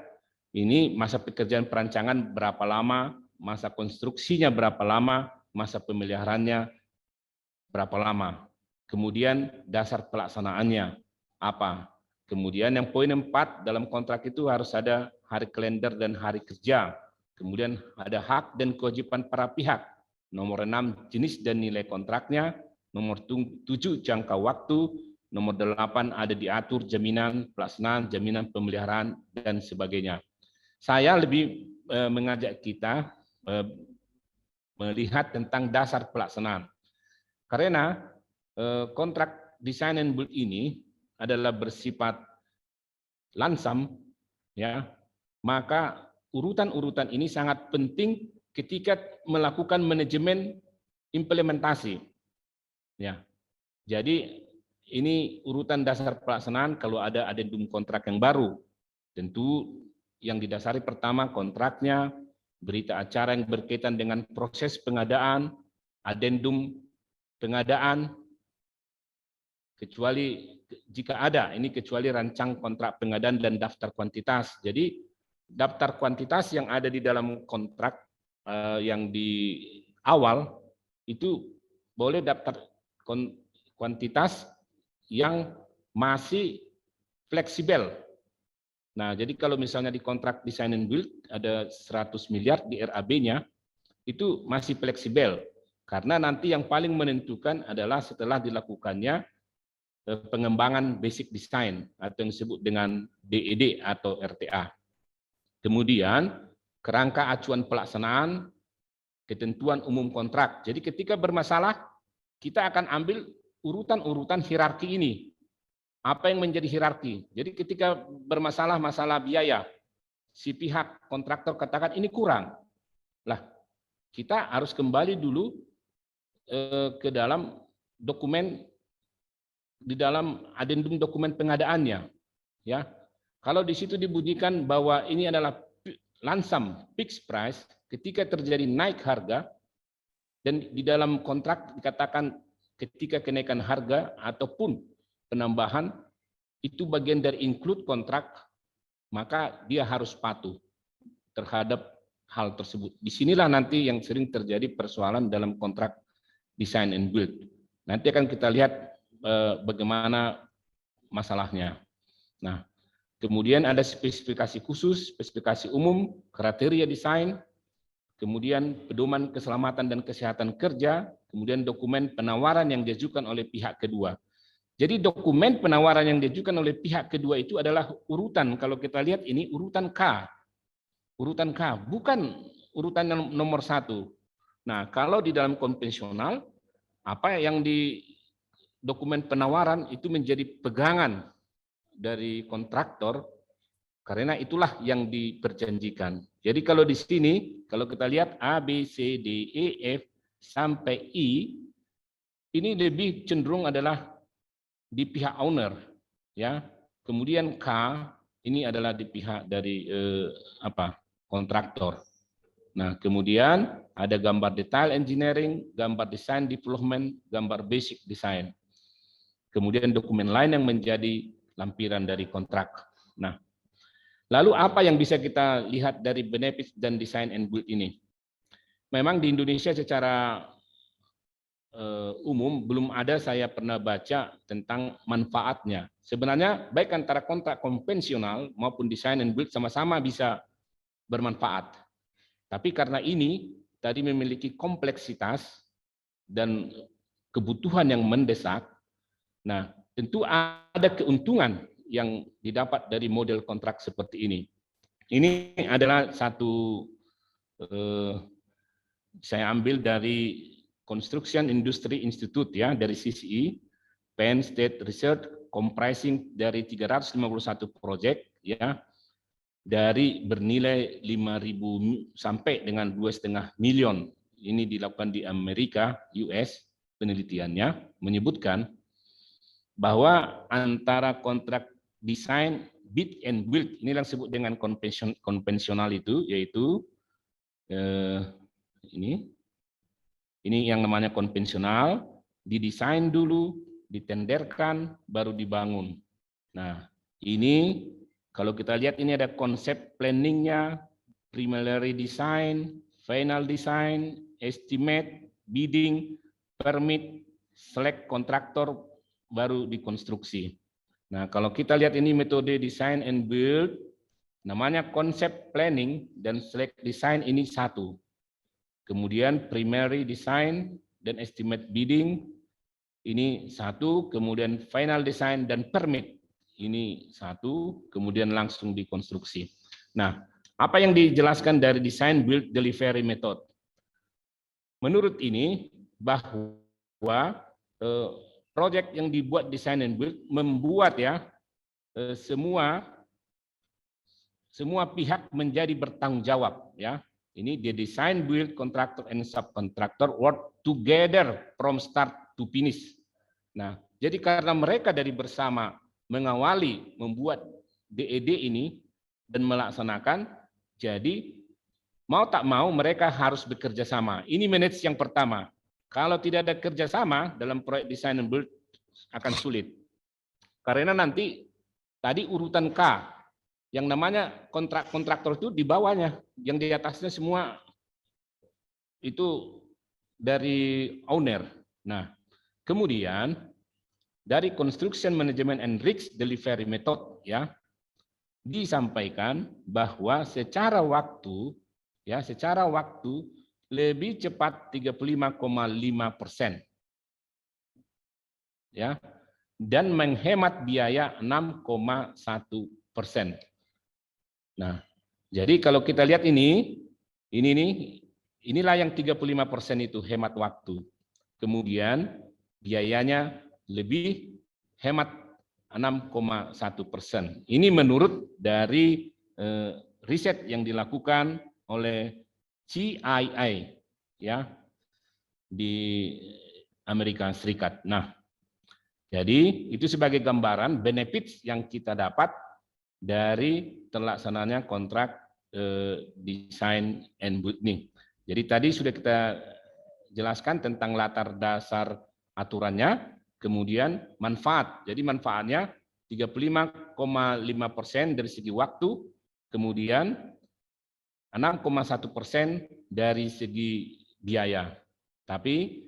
[SPEAKER 3] Ini masa pekerjaan perancangan berapa lama, masa konstruksinya berapa lama, masa pemeliharaannya berapa lama. Kemudian dasar pelaksanaannya apa. Kemudian yang poin 4 dalam kontrak itu harus ada hari kalender dan hari kerja. Kemudian ada hak dan kewajiban para pihak. Nomor 6 jenis dan nilai kontraknya. Nomor 7 jangka waktu. Nomor 8 ada diatur jaminan pelaksanaan, jaminan pemeliharaan dan sebagainya. Saya lebih mengajak kita melihat tentang dasar pelaksanaan. Karena kontrak design and build ini adalah bersifat lansam, ya, maka urutan-urutan ini sangat penting ketika melakukan manajemen implementasi. Ya, jadi ini urutan dasar pelaksanaan kalau ada adendum kontrak yang baru, tentu yang didasari pertama kontraknya, berita acara yang berkaitan dengan proses pengadaan, adendum pengadaan, kecuali jika ada, ini kecuali rancang kontrak pengadaan dan daftar kuantitas. Jadi daftar kuantitas yang ada di dalam kontrak yang di awal itu boleh daftar kuantitas yang masih fleksibel. Nah, jadi kalau misalnya di kontrak design and build ada 100 miliar di RAB-nya, itu masih fleksibel. Karena nanti yang paling menentukan adalah setelah dilakukannya pengembangan basic design atau yang disebut dengan DED atau RTA. Kemudian kerangka acuan pelaksanaan, ketentuan umum kontrak. Jadi ketika bermasalah, kita akan ambil urutan-urutan hierarki ini. Apa yang menjadi hierarki? Jadi ketika bermasalah masalah biaya, si pihak kontraktor katakan ini kurang. Lah, kita harus kembali dulu ke dalam dokumen, di dalam adendum dokumen pengadaannya. Ya, kalau di situ dibunyikan bahwa ini adalah lansam fixed price, ketika terjadi naik harga dan di dalam kontrak dikatakan ketika kenaikan harga ataupun penambahan itu bagian dari include kontrak, maka dia harus patuh terhadap hal tersebut. Disinilah nanti yang sering terjadi persoalan dalam kontrak design and build. Nanti akan kita lihat bagaimana masalahnya. Nah, kemudian ada spesifikasi khusus, spesifikasi umum, kriteria desain, kemudian pedoman keselamatan dan kesehatan kerja, kemudian dokumen penawaran yang diajukan oleh pihak kedua. Jadi dokumen penawaran yang diajukan oleh pihak kedua itu adalah urutan, kalau kita lihat ini urutan K. Urutan K, bukan urutan yang nomor 1. Nah, kalau di dalam konvensional, apa yang di dokumen penawaran itu menjadi pegangan dari kontraktor, karena itulah yang diperjanjikan. Jadi kalau di sini, kalau kita lihat A, B, C, D, E, F, sampai I, ini lebih cenderung adalah di pihak owner, ya. Kemudian K, ini adalah di pihak dari kontraktor. Nah, kemudian ada gambar detail engineering, gambar design development, gambar basic design. Kemudian dokumen lain yang menjadi lampiran dari kontrak. Nah, lalu apa yang bisa kita lihat dari benefit dan design and build ini? Memang di Indonesia secara umum belum ada saya pernah baca tentang manfaatnya. Sebenarnya baik antara kontrak konvensional maupun design and build sama-sama bisa bermanfaat. Tapi karena ini tadi memiliki kompleksitas dan kebutuhan yang mendesak, nah tentu ada keuntungan yang didapat dari model kontrak seperti ini. Ini adalah satu saya ambil dari Construction Industry Institute ya, dari CCI, Penn State Research, comprising dari 351 proyek ya, dari bernilai 5.000 sampai dengan 2,5 miliar. Ini dilakukan di Amerika, US, penelitiannya menyebutkan bahwa antara kontrak desain, bid and build, ini yang disebut dengan konvensional itu, yaitu ini yang namanya konvensional, didesain dulu, ditenderkan, baru dibangun. Nah, ini kalau kita lihat ini ada konsep planningnya, preliminary design, final design, estimate, bidding, permit, select kontraktor, baru dikonstruksi. Nah, kalau kita lihat ini metode design and build, namanya konsep planning dan select design ini satu. Kemudian primary design dan estimate bidding ini satu, kemudian final design dan permit ini satu, kemudian langsung dikonstruksi. Nah, apa yang dijelaskan dari design build delivery method? Menurut ini bahwa proyek yang dibuat design and build membuat ya semua pihak menjadi bertanggung jawab ya. Ini the design, build, contractor, and subcontractor work together from start to finish. Nah, jadi karena mereka dari bersama mengawali, membuat DED ini dan melaksanakan, jadi mau tak mau mereka harus bekerja sama. Ini manage yang pertama. Kalau tidak ada kerjasama dalam proyek design and build akan sulit. Karena nanti tadi urutan K, yang namanya kontraktor itu di bawahnya, yang di atasnya semua itu dari owner. Nah, kemudian dari construction management and risk delivery method ya, disampaikan bahwa secara waktu lebih cepat 35,5% ya, dan menghemat biaya 6,1%. Nah, jadi kalau kita lihat inilah yang 35% itu hemat waktu. Kemudian biayanya lebih hemat 6,1%. Ini menurut dari riset yang dilakukan oleh CII ya di Amerika Serikat. Nah, jadi itu sebagai gambaran benefit yang kita dapat dari terlaksananya kontrak design and build ini. Jadi tadi sudah kita jelaskan tentang latar dasar aturannya, Kemudian manfaat. Jadi manfaatnya 35,5% dari segi waktu, kemudian 6,1% dari segi biaya. Tapi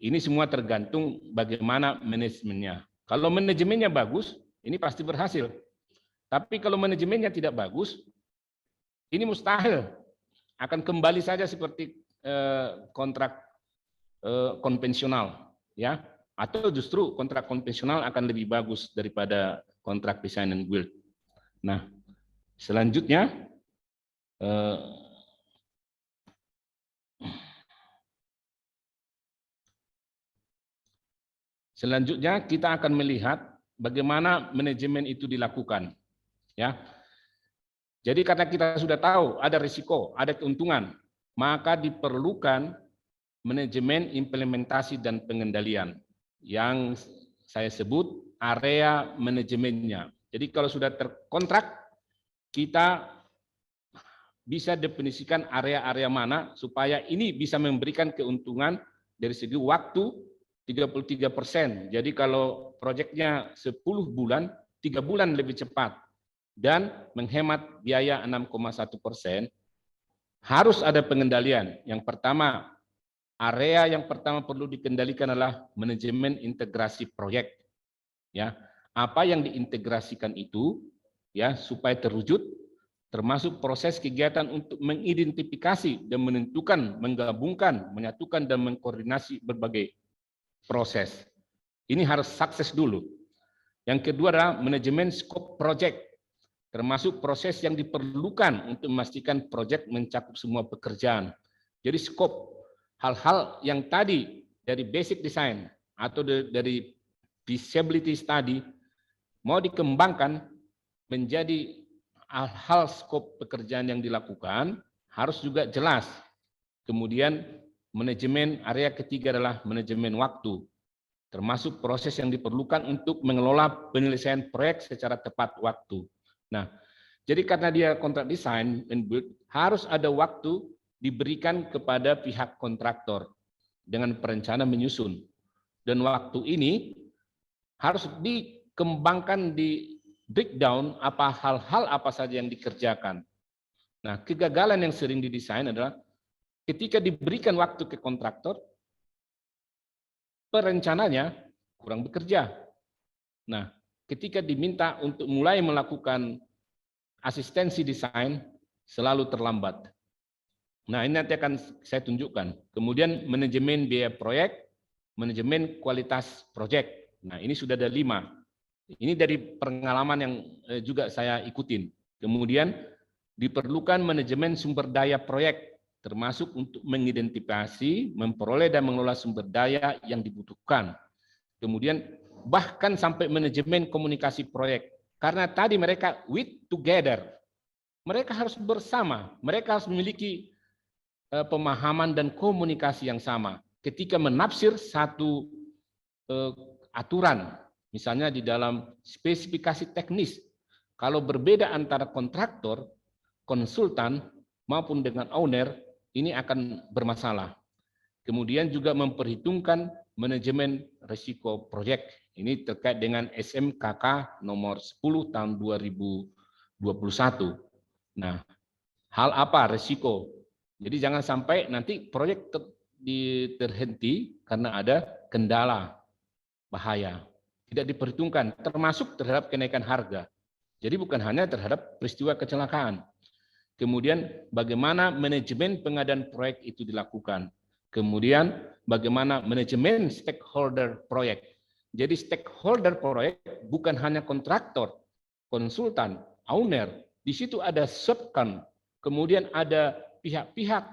[SPEAKER 3] ini semua tergantung bagaimana manajemennya. Kalau manajemennya bagus, ini pasti berhasil. Tapi kalau manajemennya tidak bagus, ini mustahil. Akan kembali saja seperti kontrak konvensional, ya. Atau justru kontrak konvensional akan lebih bagus daripada kontrak design and build. Nah, selanjutnya kita akan melihat bagaimana manajemen itu dilakukan, ya. Jadi karena kita sudah tahu ada risiko, ada keuntungan, maka diperlukan manajemen implementasi dan pengendalian yang saya sebut area manajemennya. Jadi kalau sudah terkontrak, kita bisa definisikan area-area mana supaya ini bisa memberikan keuntungan dari segi waktu 33%. Jadi kalau proyeknya 10 bulan, 3 bulan lebih cepat dan menghemat biaya 6,1%, harus ada pengendalian. Yang pertama, area yang pertama perlu dikendalikan adalah manajemen integrasi proyek. Ya, apa yang diintegrasikan itu, ya, supaya terwujud, termasuk proses kegiatan untuk mengidentifikasi dan menentukan, menggabungkan, menyatukan dan mengkoordinasi berbagai proses. Ini harus sukses dulu. Yang kedua adalah manajemen scope project, termasuk proses yang diperlukan untuk memastikan proyek mencakup semua pekerjaan. Jadi scope, hal-hal yang tadi dari basic design atau dari feasibility study mau dikembangkan menjadi hal scope pekerjaan yang dilakukan harus juga jelas. Kemudian manajemen area ketiga adalah manajemen waktu, termasuk proses yang diperlukan untuk mengelola penyelesaian proyek secara tepat waktu. Nah, jadi karena dia kontrak design and build, harus ada waktu diberikan kepada pihak kontraktor dengan perencana menyusun. Dan waktu ini harus dikembangkan, di breakdown hal-hal apa saja yang dikerjakan. Nah, kegagalan yang sering didesain adalah ketika diberikan waktu ke kontraktor, perencananya kurang bekerja. Nah, ketika diminta untuk mulai melakukan asistensi desain, selalu terlambat. Nah, ini nanti akan saya tunjukkan. Kemudian manajemen biaya proyek, manajemen kualitas proyek. Nah, ini sudah ada 5. Ini dari pengalaman yang juga saya ikutin. Kemudian diperlukan manajemen sumber daya proyek, termasuk untuk mengidentifikasi, memperoleh dan mengelola sumber daya yang dibutuhkan. Kemudian bahkan sampai manajemen komunikasi proyek. Karena tadi mereka with together. Mereka harus bersama, mereka harus memiliki pemahaman dan komunikasi yang sama. Ketika menafsir satu aturan, misalnya di dalam spesifikasi teknis, kalau berbeda antara kontraktor, konsultan, maupun dengan owner, ini akan bermasalah. Kemudian juga memperhitungkan manajemen risiko proyek. Ini terkait dengan SMKK nomor 10 tahun 2021. Nah, hal apa risiko? Jadi jangan sampai nanti proyek terhenti karena ada kendala, bahaya. Tidak diperhitungkan, termasuk terhadap kenaikan harga. Jadi bukan hanya terhadap peristiwa kecelakaan. Kemudian bagaimana manajemen pengadaan proyek itu dilakukan. Kemudian bagaimana manajemen stakeholder proyek. Jadi stakeholder proyek bukan hanya kontraktor, konsultan, owner. Di situ ada subkon. Kemudian ada pihak-pihak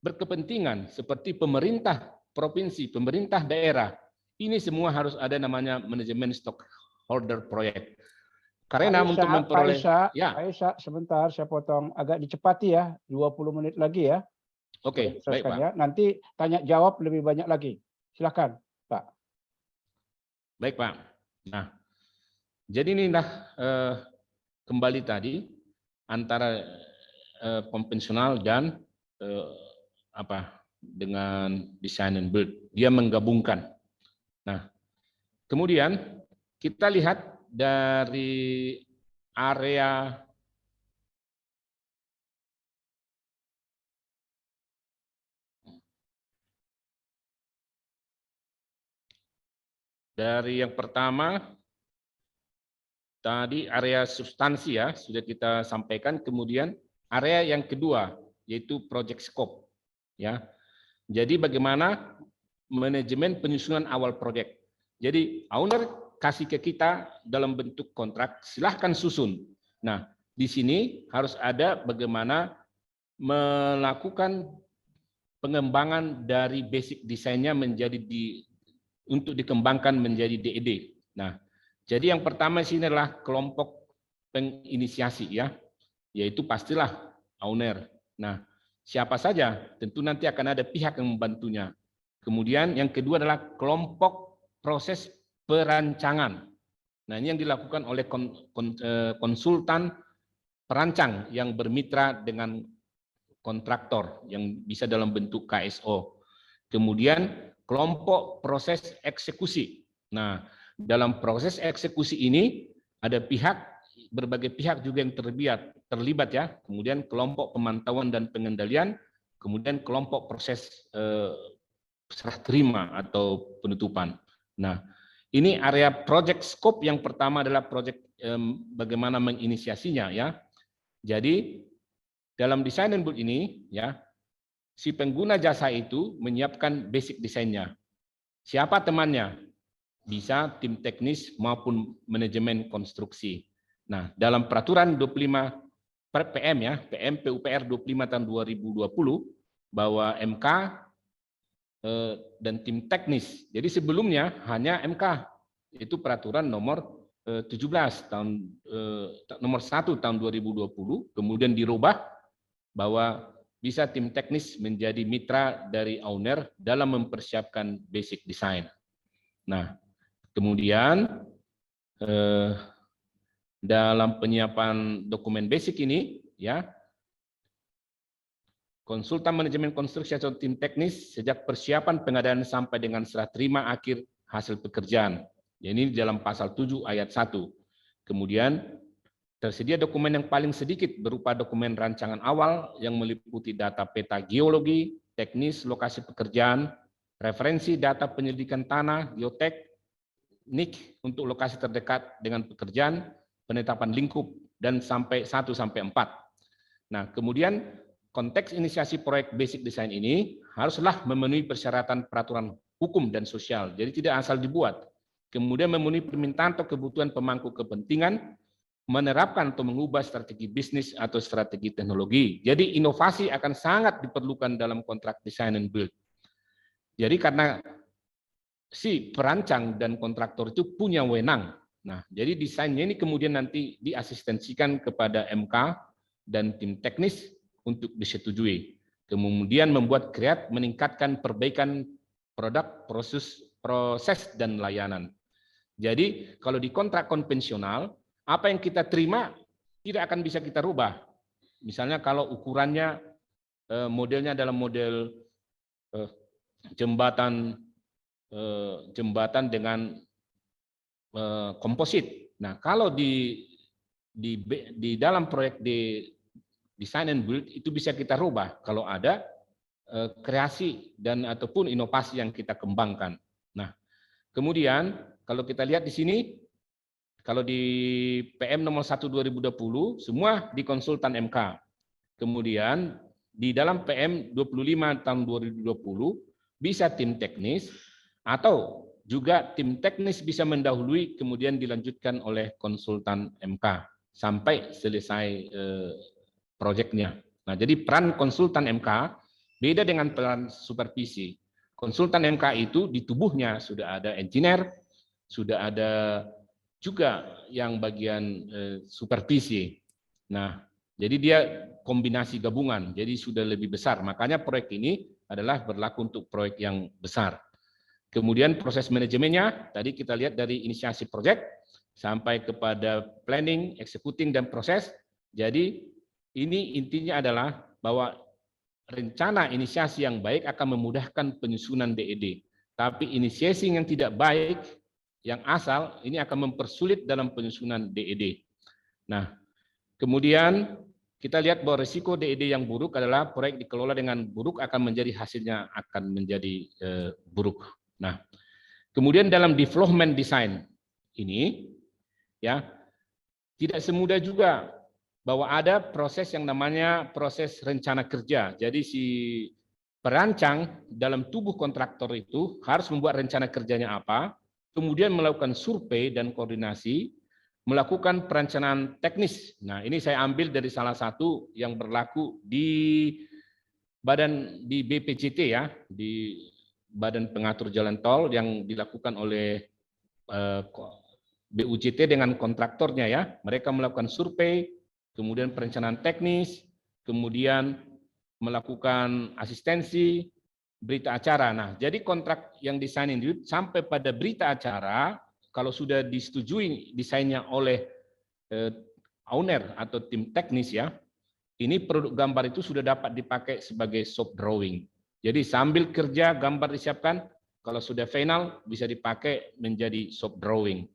[SPEAKER 3] berkepentingan seperti pemerintah provinsi, pemerintah daerah. Ini semua harus ada namanya manajemen stakeholder proyek. Karena untuk memperoleh
[SPEAKER 2] Aisyah, sebentar saya potong, agak dicepati ya, 20 menit lagi ya.
[SPEAKER 3] Oke, baik Pak.
[SPEAKER 2] Ya. Nanti tanya jawab lebih banyak lagi. Silakan, Pak.
[SPEAKER 3] Baik Pak. Nah, jadi inilah kembali tadi antara konvensional dan dengan design and build. Dia menggabungkan. Nah, Kemudian kita lihat dari area yang pertama tadi area substansi ya sudah kita sampaikan, kemudian area yang kedua yaitu project scope ya. Jadi bagaimana manajemen penyusunan awal proyek. Jadi owner kasih ke kita dalam bentuk kontrak, silahkan susun. Nah, di sini harus ada bagaimana melakukan pengembangan dari basic desainnya menjadi untuk dikembangkan menjadi DED. Nah, jadi yang pertama sini adalah kelompok penginisiasi ya, yaitu pastilah owner. Nah, siapa saja? Tentu nanti akan ada pihak yang membantunya. Kemudian yang kedua adalah kelompok proses perancangan. Nah, ini yang dilakukan oleh konsultan perancang yang bermitra dengan kontraktor yang bisa dalam bentuk KSO. Kemudian kelompok proses eksekusi. Nah, dalam proses eksekusi ini ada berbagai pihak juga yang terlibat ya. Kemudian kelompok pemantauan dan pengendalian, kemudian kelompok proses serah terima atau penutupan. Nah, ini area project scope yang pertama adalah project bagaimana menginisiasinya ya. Jadi dalam design and build ini ya, si pengguna jasa itu menyiapkan basic desainnya. Siapa temannya? Bisa tim teknis maupun manajemen konstruksi. Nah, dalam peraturan 25 per PM ya, PM PUPR 25 tahun 2020 bahwa MK dan tim teknis. Jadi sebelumnya hanya MK, itu peraturan nomor 17 tahun nomor 1 tahun 2020, kemudian dirubah bahwa bisa tim teknis menjadi mitra dari owner dalam mempersiapkan basic design. Nah, kemudian dalam penyiapan dokumen basic ini ya, konsultan manajemen konstruksi atau tim teknis sejak persiapan pengadaan sampai dengan serah terima akhir hasil pekerjaan. Ini dalam pasal 7 ayat 1. Kemudian tersedia dokumen yang paling sedikit berupa dokumen rancangan awal yang meliputi data peta geologi, teknis lokasi pekerjaan, referensi data penyelidikan tanah, geoteknik untuk lokasi terdekat dengan pekerjaan, penetapan lingkup, dan sampai 1 sampai 4. Nah, kemudian konteks inisiasi proyek basic design ini haruslah memenuhi persyaratan peraturan hukum dan sosial. Jadi tidak asal dibuat. Kemudian memenuhi permintaan atau kebutuhan pemangku kepentingan, menerapkan atau mengubah strategi bisnis atau strategi teknologi. Jadi inovasi akan sangat diperlukan dalam kontrak design and build. Jadi karena si perancang dan kontraktor itu punya wewenang. Nah, jadi desainnya ini kemudian nanti diasistensikan kepada MK dan tim teknis untuk disetujui. Kemudian membuat meningkatkan perbaikan produk, proses dan layanan. Jadi kalau di kontrak konvensional, apa yang kita terima tidak akan bisa kita rubah. Misalnya kalau ukurannya modelnya dalam model jembatan dengan komposit. Nah, kalau di dalam proyek di design and build itu bisa kita rubah kalau ada kreasi dan ataupun inovasi yang kita kembangkan. Nah, kemudian kalau kita lihat di sini, kalau di PM nomor 1 2020 semua di konsultan MK. Kemudian di dalam PM 25 tahun 2020 bisa tim teknis atau juga tim teknis bisa mendahului kemudian dilanjutkan oleh konsultan MK sampai selesai proyeknya. Nah, jadi peran konsultan MK beda dengan peran supervisi. Konsultan MK itu di tubuhnya sudah ada engineer, sudah ada juga yang bagian supervisi. Nah, jadi dia kombinasi gabungan, jadi sudah lebih besar. Makanya proyek ini adalah berlaku untuk proyek yang besar. Kemudian proses manajemennya, tadi kita lihat dari inisiasi proyek sampai kepada planning, executing, dan proses. Jadi ini intinya adalah bahwa rencana inisiasi yang baik akan memudahkan penyusunan DED. Tapi inisiasi yang tidak baik yang asal ini akan mempersulit dalam penyusunan DED. Nah, kemudian kita lihat bahwa risiko DED yang buruk adalah proyek dikelola dengan buruk akan menjadi hasilnya akan menjadi buruk. Nah, kemudian dalam development design ini ya tidak semudah juga bahwa ada proses yang namanya proses rencana kerja. Jadi si perancang dalam tubuh kontraktor itu harus membuat rencana kerjanya apa, kemudian melakukan survei dan koordinasi, melakukan perencanaan teknis. Nah, ini saya ambil dari salah satu yang berlaku di BPJT ya, di Badan Pengatur Jalan Tol yang dilakukan oleh BUJT dengan kontraktornya ya. Mereka melakukan survei, kemudian perencanaan teknis, kemudian melakukan asistensi, berita acara. Nah, jadi kontrak yang desain ini sampai pada berita acara, kalau sudah disetujui desainnya oleh owner atau tim teknis ya, ini produk gambar itu sudah dapat dipakai sebagai soft drawing. Jadi sambil kerja gambar disiapkan, kalau sudah final bisa dipakai menjadi soft drawing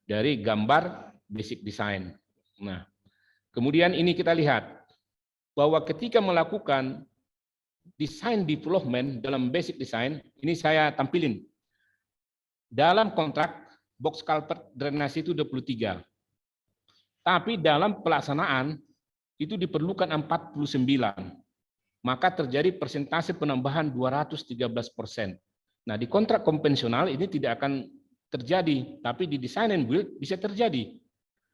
[SPEAKER 3] dari gambar basic design. Nah, kemudian ini kita lihat bahwa ketika melakukan design development dalam basic design, ini saya tampilin. Dalam kontrak box culvert drainasi itu 23. Tapi dalam pelaksanaan itu diperlukan 49. Maka terjadi persentase penambahan 213%. Nah, di kontrak konvensional ini tidak akan terjadi, tapi di design and build bisa terjadi.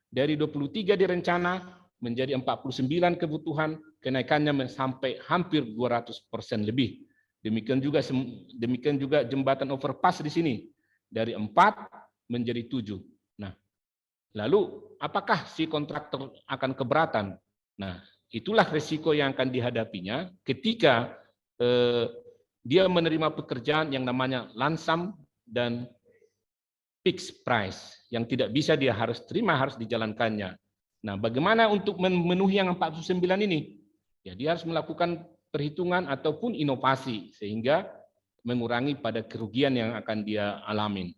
[SPEAKER 3] Dari 23 direncana menjadi 49 kebutuhan, kenaikannya sampai hampir 200% lebih. Demikian juga jembatan overpass di sini dari 4 menjadi 7. Nah, lalu apakah si kontraktor akan keberatan? Nah, itulah risiko yang akan dihadapinya ketika dia menerima pekerjaan yang namanya lump sum dan fixed price yang tidak bisa dia harus terima, harus dijalankannya. Nah, bagaimana untuk memenuhi yang 49 ini? Ya, dia harus melakukan perhitungan ataupun inovasi sehingga mengurangi pada kerugian yang akan dia alamin.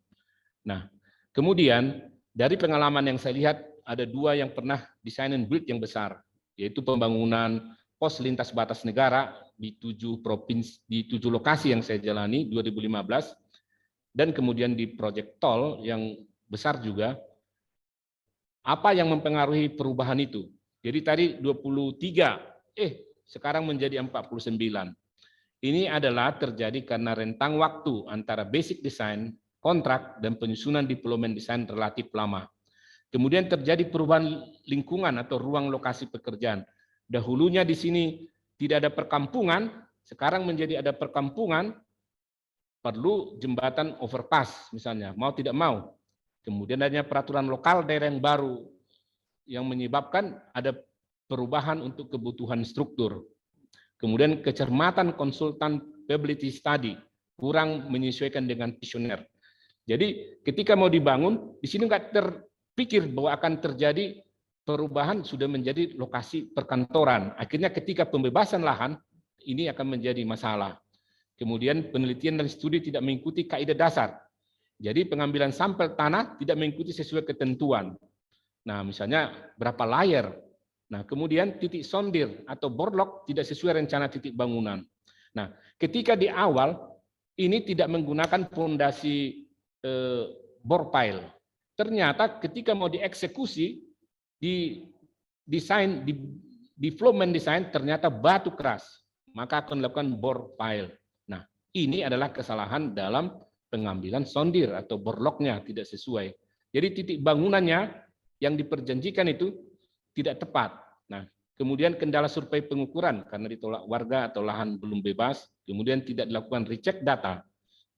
[SPEAKER 3] Nah, kemudian dari pengalaman yang saya lihat ada 2 yang pernah design and build yang besar, yaitu pembangunan pos lintas batas negara di 7 provinsi, di 7 lokasi yang saya jalani 2015, dan kemudian di proyek tol yang besar juga. Apa yang mempengaruhi perubahan itu? Jadi tadi 23, sekarang menjadi 49. Ini adalah terjadi karena rentang waktu antara basic design, kontrak, dan penyusunan development design relatif lama. Kemudian terjadi perubahan lingkungan atau ruang lokasi pekerjaan. Dahulunya di sini tidak ada perkampungan, sekarang menjadi ada perkampungan, perlu jembatan overpass misalnya, mau tidak mau. Kemudian adanya peraturan lokal daerah yang baru yang menyebabkan ada perubahan untuk kebutuhan struktur. Kemudian kecermatan konsultan feasibility study kurang menyesuaikan dengan visioner. Jadi ketika mau dibangun, di sini nggak terpikir bahwa akan terjadi perubahan sudah menjadi lokasi perkantoran. Akhirnya ketika pembebasan lahan, ini akan menjadi masalah. Kemudian penelitian dan studi tidak mengikuti kaidah dasar. Jadi pengambilan sampel tanah tidak mengikuti sesuai ketentuan. Nah, misalnya berapa layer. Nah, kemudian titik sondir atau borlok tidak sesuai rencana titik bangunan. Nah, ketika di awal ini tidak menggunakan fondasi bore pile. Ternyata ketika mau dieksekusi di desain di development design ternyata batu keras, maka akan dilakukan bore pile. Nah, ini adalah kesalahan dalam pengambilan sondir atau borloknya tidak sesuai. Jadi titik bangunannya yang diperjanjikan itu tidak tepat. Nah, kemudian kendala survei pengukuran karena ditolak warga atau lahan belum bebas, kemudian tidak dilakukan recheck data,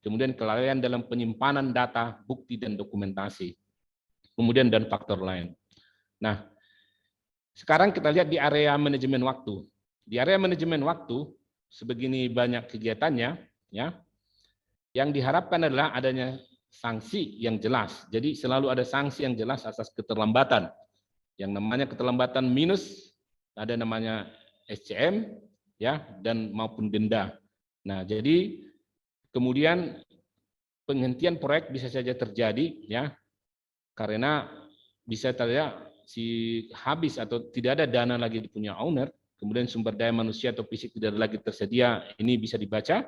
[SPEAKER 3] kemudian kelalaian dalam penyimpanan data, bukti dan dokumentasi, kemudian dan faktor lain. Nah, sekarang kita lihat di area manajemen waktu. Di area manajemen waktu sebegini banyak kegiatannya, ya. Yang diharapkan adalah adanya sanksi yang jelas. Jadi selalu ada sanksi yang jelas atas keterlambatan. Yang namanya keterlambatan minus, ada namanya SCM, ya, dan maupun denda. Nah, jadi kemudian penghentian proyek bisa saja terjadi, ya, karena bisa saja si habis atau tidak ada dana lagi punya owner, kemudian sumber daya manusia atau fisik tidak lagi tersedia. Ini bisa dibaca.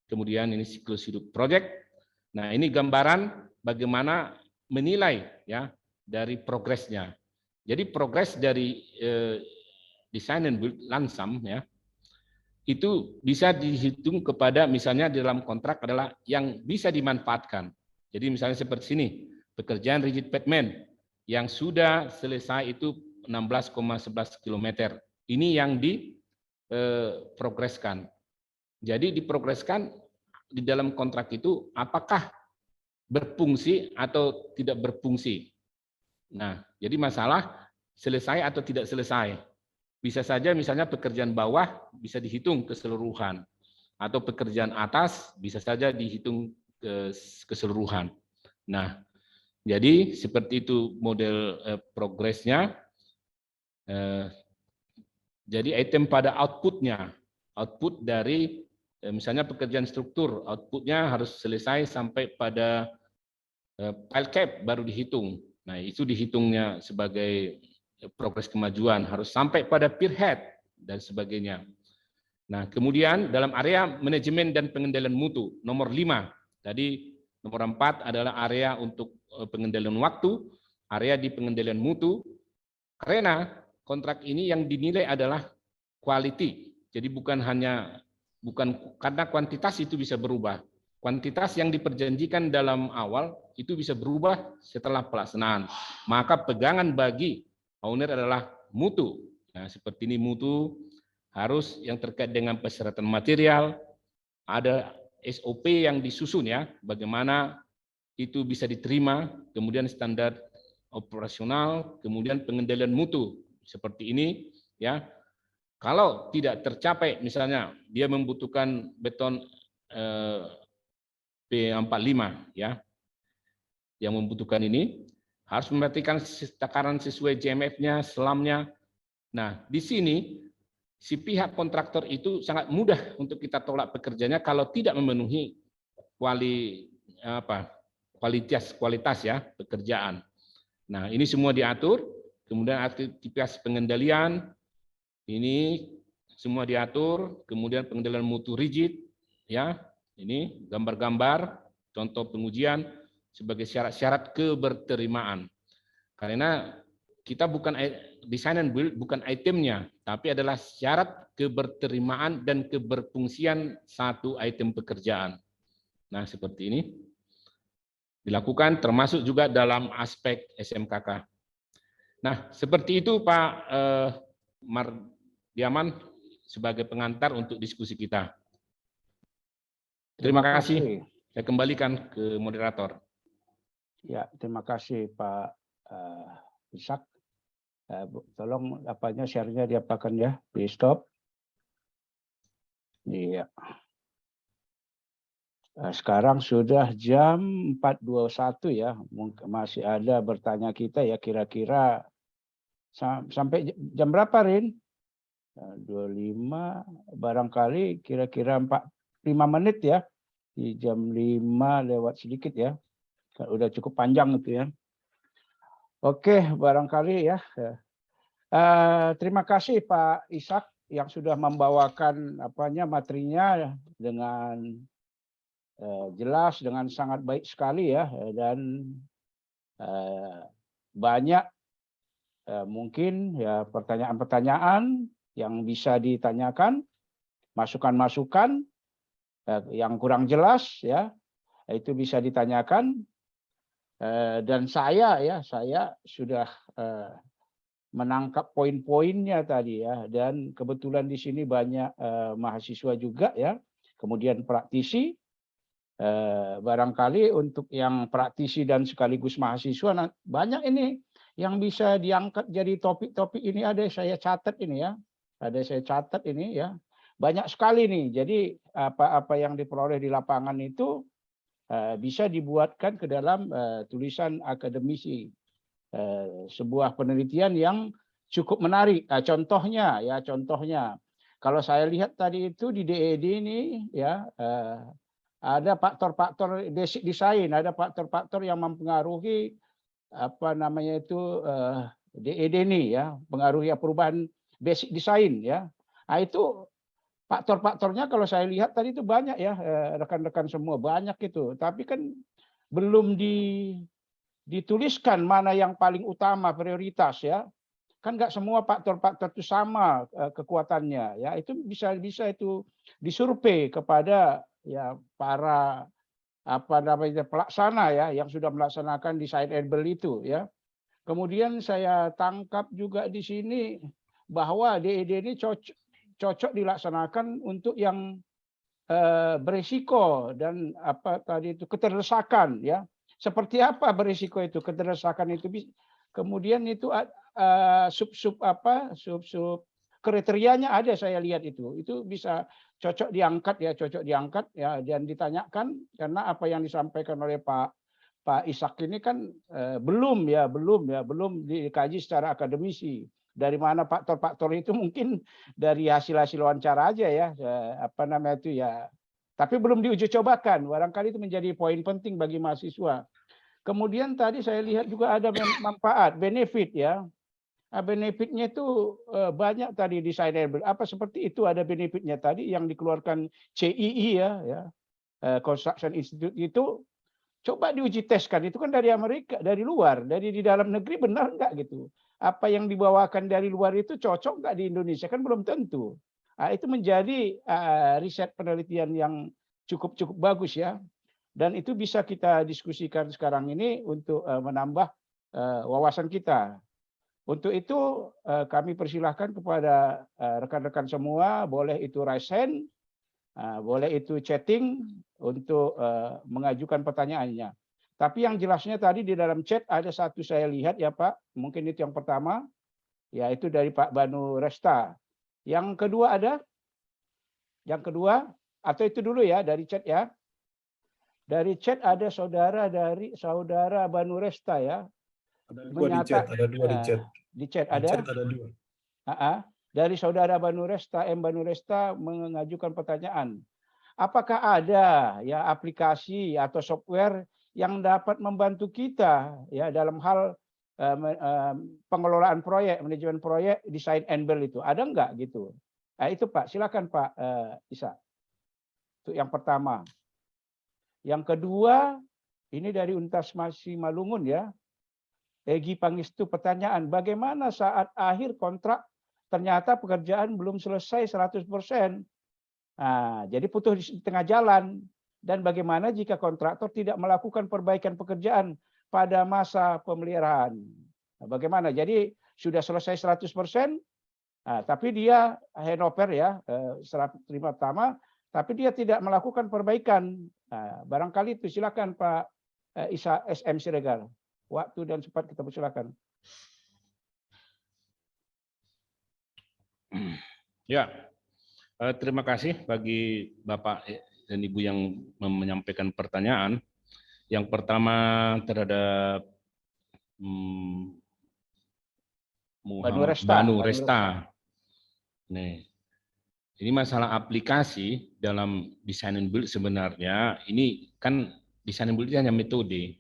[SPEAKER 3] Kemudian ini siklus hidup proyek. Nah, ini gambaran bagaimana menilai, ya, dari progresnya. Jadi progres dari design and build lansam, ya, itu bisa dihitung kepada misalnya di dalam kontrak adalah yang bisa dimanfaatkan. Jadi misalnya seperti sini, pekerjaan rigid pavement yang sudah selesai itu 16,11 km. Ini yang diprogreskan. Jadi diprogreskan di dalam kontrak itu apakah berfungsi atau tidak berfungsi. Nah, jadi masalah selesai atau tidak selesai. Bisa saja misalnya pekerjaan bawah bisa dihitung keseluruhan, atau pekerjaan atas bisa saja dihitung keseluruhan. Nah, jadi seperti itu model progresnya. Jadi item pada outputnya, output dari misalnya pekerjaan struktur, outputnya harus selesai sampai pada pile cap baru dihitung. Nah, itu dihitungnya sebagai progres kemajuan, harus sampai pada pier head dan sebagainya. Nah, kemudian dalam area manajemen dan pengendalian mutu, nomor 5. Tadi nomor 4 adalah area untuk pengendalian waktu, area di pengendalian mutu, karena kontrak ini yang dinilai adalah quality. Jadi bukan karena kuantitas itu bisa berubah. Kuantitas yang diperjanjikan dalam awal itu bisa berubah setelah pelaksanaan. Maka pegangan bagi owner adalah mutu. Nah, seperti ini mutu harus yang terkait dengan persyaratan material, ada SOP yang disusun, ya, bagaimana itu bisa diterima, kemudian standar operasional, kemudian pengendalian mutu seperti ini, ya. Kalau tidak tercapai, misalnya dia membutuhkan beton P45, ya, yang membutuhkan ini harus memperhatikan takaran sesuai JMF-nya, selamnya. Nah, di sini si pihak kontraktor itu sangat mudah untuk kita tolak pekerjanya kalau tidak memenuhi kualitas ya pekerjaan. Nah, ini semua diatur, kemudian aktivitas pengendalian ini semua diatur, kemudian pengendalian mutu rigid, ya. Ini gambar-gambar contoh pengujian sebagai syarat-syarat keberterimaan. Karena kita bukan design and build, bukan itemnya, tapi adalah syarat keberterimaan dan keberfungsian satu item pekerjaan. Nah, seperti ini dilakukan termasuk juga dalam aspek SMKK. Nah, seperti itu Pak Mardiaman sebagai pengantar untuk diskusi kita. Terima kasih. Saya kembalikan ke moderator.
[SPEAKER 2] Ya, terima kasih Pak Ishak. Tolong share-nya diapakan ya, di stop. Iya. Sekarang sudah jam 4.21 ya. Mungkin masih ada bertanya kita ya, kira-kira sampai jam berapa, Rin? 25 barangkali kira-kira 5 menit ya. Di jam 5 lewat sedikit ya. Udah cukup panjang itu ya. Oke, barangkali ya. Terima kasih Pak Ishak yang sudah membawakan materinya dengan jelas, dengan sangat baik sekali ya, dan banyak mungkin ya pertanyaan-pertanyaan yang bisa ditanyakan, masukan-masukan yang kurang jelas ya, itu bisa ditanyakan. Dan saya sudah menangkap poin-poinnya tadi ya, dan kebetulan di sini banyak mahasiswa juga ya, kemudian praktisi. Barangkali untuk yang praktisi dan sekaligus mahasiswa banyak ini yang bisa diangkat jadi topik-topik ini, ada saya catat ini ya, ya, banyak sekali nih. Jadi apa yang diperoleh di lapangan itu bisa dibuatkan ke dalam tulisan akademisi, sebuah penelitian yang cukup menarik. Contohnya kalau saya lihat tadi itu di DED ini ya, ada faktor-faktor basic design, ada faktor-faktor yang mempengaruhi apa namanya itu DED ini ya, pengaruhi perubahan basic design ya. Nah, itu faktor-faktornya kalau saya lihat tadi itu banyak ya, rekan-rekan semua banyak itu. Tapi kan belum dituliskan mana yang paling utama prioritas ya. Kan nggak semua faktor-faktor itu sama kekuatannya ya. Itu bisa itu disurvei kepada ya para apa namanya pelaksana ya yang sudah melaksanakan design and build itu ya. Kemudian saya tangkap juga di sini bahwa DED ini cocok dilaksanakan untuk yang berisiko dan apa tadi itu keterdesakan ya. Seperti apa berisiko itu? Keterdesakan itu kemudian itu sub kriterianya ada saya lihat itu bisa cocok diangkat ya dan ditanyakan karena apa yang disampaikan oleh Pak Ishak ini kan belum dikaji secara akademisi. Dari mana faktor-faktor itu mungkin dari hasil wawancara aja ya apa namanya itu ya. Tapi belum diuji cobakan. Barangkali itu menjadi poin penting bagi mahasiswa. Kemudian tadi saya lihat juga ada manfaat, benefit ya. Benefitnya itu banyak tadi desainable. Apa seperti itu ada benefitnya tadi yang dikeluarkan CII ya Construction Institute itu coba diuji teskan. Itu kan dari Amerika, dari luar, dari di dalam negeri benar enggak gitu. Apa yang dibawakan dari luar itu cocok enggak di Indonesia kan belum tentu. Itu menjadi riset penelitian yang cukup bagus ya. Dan itu bisa kita diskusikan sekarang ini untuk menambah wawasan kita. Untuk itu kami persilahkan kepada rekan-rekan semua, boleh itu raise hand, boleh itu chatting untuk mengajukan pertanyaannya. Tapi yang jelasnya tadi di dalam chat ada satu saya lihat ya Pak, mungkin itu yang pertama, yaitu dari Pak Banu Resta. Yang kedua ada? Yang kedua, atau itu dulu ya dari chat ya. Dari chat ada saudara Banu Resta ya.
[SPEAKER 4] Ada dua di chat,
[SPEAKER 2] Di chat ada?
[SPEAKER 4] Di chat ada dua.
[SPEAKER 2] Dari saudara Banu Resta mengajukan pertanyaan. Apakah ada ya aplikasi atau software yang dapat membantu kita ya dalam hal pengelolaan proyek, manajemen proyek, design and build itu ada enggak gitu? Nah, itu Pak, silakan Pak Isa. Itu yang pertama. Yang kedua ini dari Universitas Malungun ya. Egi Pangestu pertanyaan, bagaimana saat akhir kontrak ternyata pekerjaan belum selesai 100%? Nah, jadi putus di tengah jalan. Dan bagaimana jika kontraktor tidak melakukan perbaikan pekerjaan pada masa pemeliharaan? Nah, bagaimana? Jadi sudah selesai 100%, tapi dia handover ya, serah terima pertama, tapi dia tidak melakukan perbaikan. Nah, barangkali itu silakan Pak Isa SM Siregar. Waktu dan sempat kita persilakan.
[SPEAKER 3] Ya, terima kasih bagi Bapak dan Ibu yang menyampaikan pertanyaan. Yang pertama terhadap Muhammad Banu Resta. Nih, ini masalah aplikasi dalam design and build sebenarnya ini kan design and build hanya metode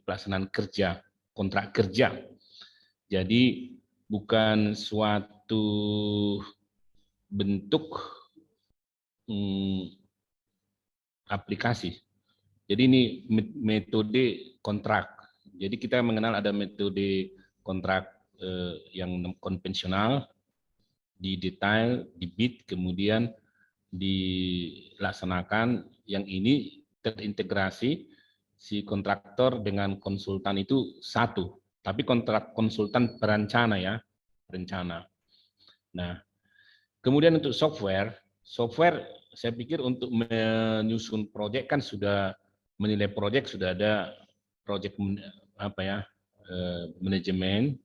[SPEAKER 3] pelaksanaan kerja, kontrak kerja. Jadi bukan suatu bentuk aplikasi. Jadi ini metode kontrak. Jadi kita mengenal ada metode kontrak yang konvensional, di detail, di bid, kemudian dilaksanakan. Yang ini terintegrasi si kontraktor dengan konsultan itu satu. Tapi kontrak konsultan berencana ya, rencana. Nah, kemudian untuk software saya pikir untuk menyusun proyek kan sudah menilai proyek sudah ada proyek manajemen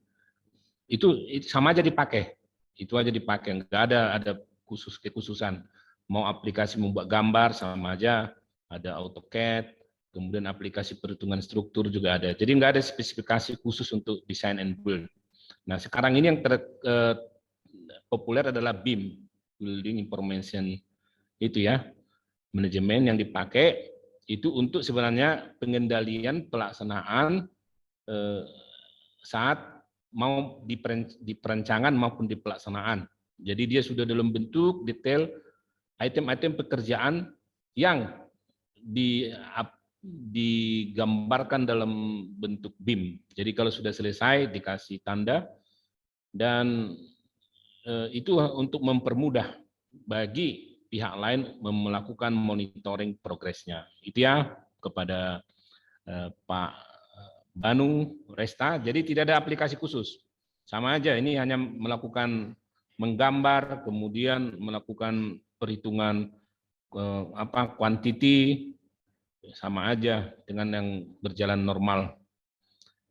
[SPEAKER 3] itu sama aja dipakai, itu aja dipakai, nggak ada kekhususan. Mau aplikasi membuat gambar sama aja, ada AutoCAD, kemudian aplikasi perhitungan struktur juga ada. Jadi nggak ada spesifikasi khusus untuk design and build. Nah sekarang ini yang populer adalah BIM, Building Information itu ya, manajemen yang dipakai itu untuk sebenarnya pengendalian pelaksanaan saat mau di perencanaan maupun di pelaksanaan. Jadi dia sudah dalam bentuk detail item-item pekerjaan yang digambarkan dalam bentuk BIM. Jadi kalau sudah selesai dikasih tanda, dan itu untuk mempermudah bagi pihak lain melakukan monitoring progresnya. Itu ya kepada Pak Banu Resta. Jadi tidak ada aplikasi khusus. Sama aja, ini hanya melakukan menggambar, kemudian melakukan perhitungan quantity, sama aja dengan yang berjalan normal.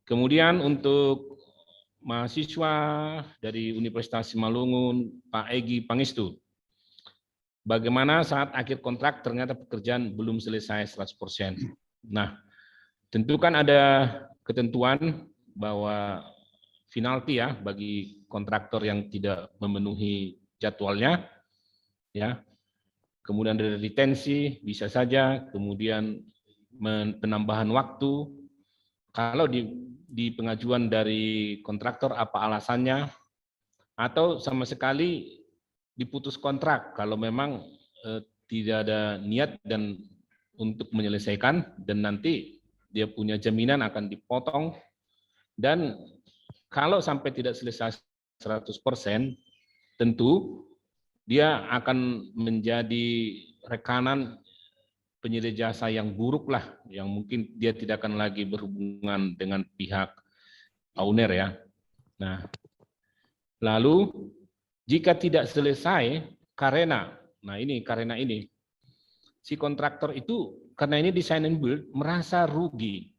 [SPEAKER 3] Kemudian untuk mahasiswa dari Universitas Simalungun, Pak Egi Pangestu, bagaimana saat akhir kontrak ternyata pekerjaan belum selesai 100%. Nah, tentu kan ada ketentuan bahwa penalti ya bagi kontraktor yang tidak memenuhi jadwalnya, ya. Kemudian ada retensi, bisa saja, kemudian penambahan waktu. Kalau di pengajuan dari kontraktor apa alasannya, atau sama sekali diputus kontrak kalau memang tidak ada niat dan untuk menyelesaikan, dan nanti dia punya jaminan akan dipotong. Dan kalau sampai tidak selesai 100%, tentu dia akan menjadi rekanan penyedia jasa yang buruk lah, yang mungkin dia tidak akan lagi berhubungan dengan pihak owner ya. Nah, lalu jika tidak selesai karena ini si kontraktor itu karena ini design and build merasa rugi.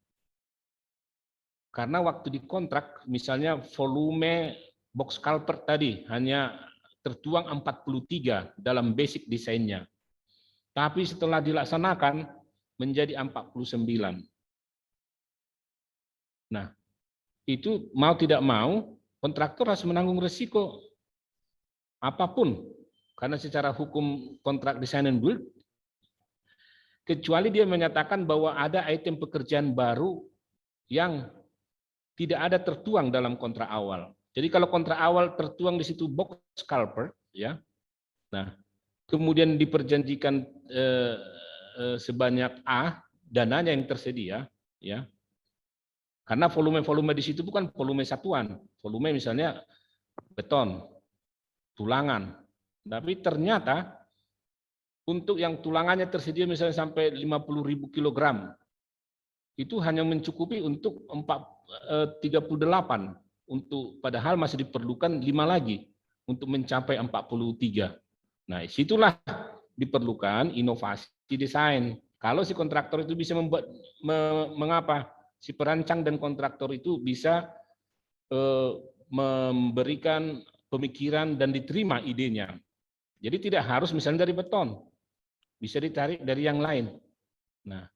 [SPEAKER 3] Karena waktu dikontrak misalnya volume box culvert tadi hanya tertuang 43 dalam basic desainnya. Tapi setelah dilaksanakan menjadi 49. Nah, itu mau tidak mau kontraktor harus menanggung resiko apapun. Karena secara hukum kontrak design and build, kecuali dia menyatakan bahwa ada item pekerjaan baru yang tidak ada tertuang dalam kontrak awal. Jadi kalau kontrak awal tertuang di situ box culvert, ya. Nah, kemudian diperjanjikan sebanyak A dananya yang tersedia, ya. Karena volume-volume di situ bukan volume satuan, volume misalnya beton, tulangan. Tapi ternyata untuk yang tulangannya tersedia misalnya sampai 50.000 kilogram, itu hanya mencukupi untuk 38. Untuk padahal masih diperlukan 5 lagi untuk mencapai 43. Nah, situlah diperlukan inovasi desain. Kalau si kontraktor itu bisa membuat mengapa si perancang dan kontraktor itu bisa memberikan pemikiran dan diterima idenya. Jadi tidak harus misalnya dari beton, bisa ditarik dari yang lain. Nah,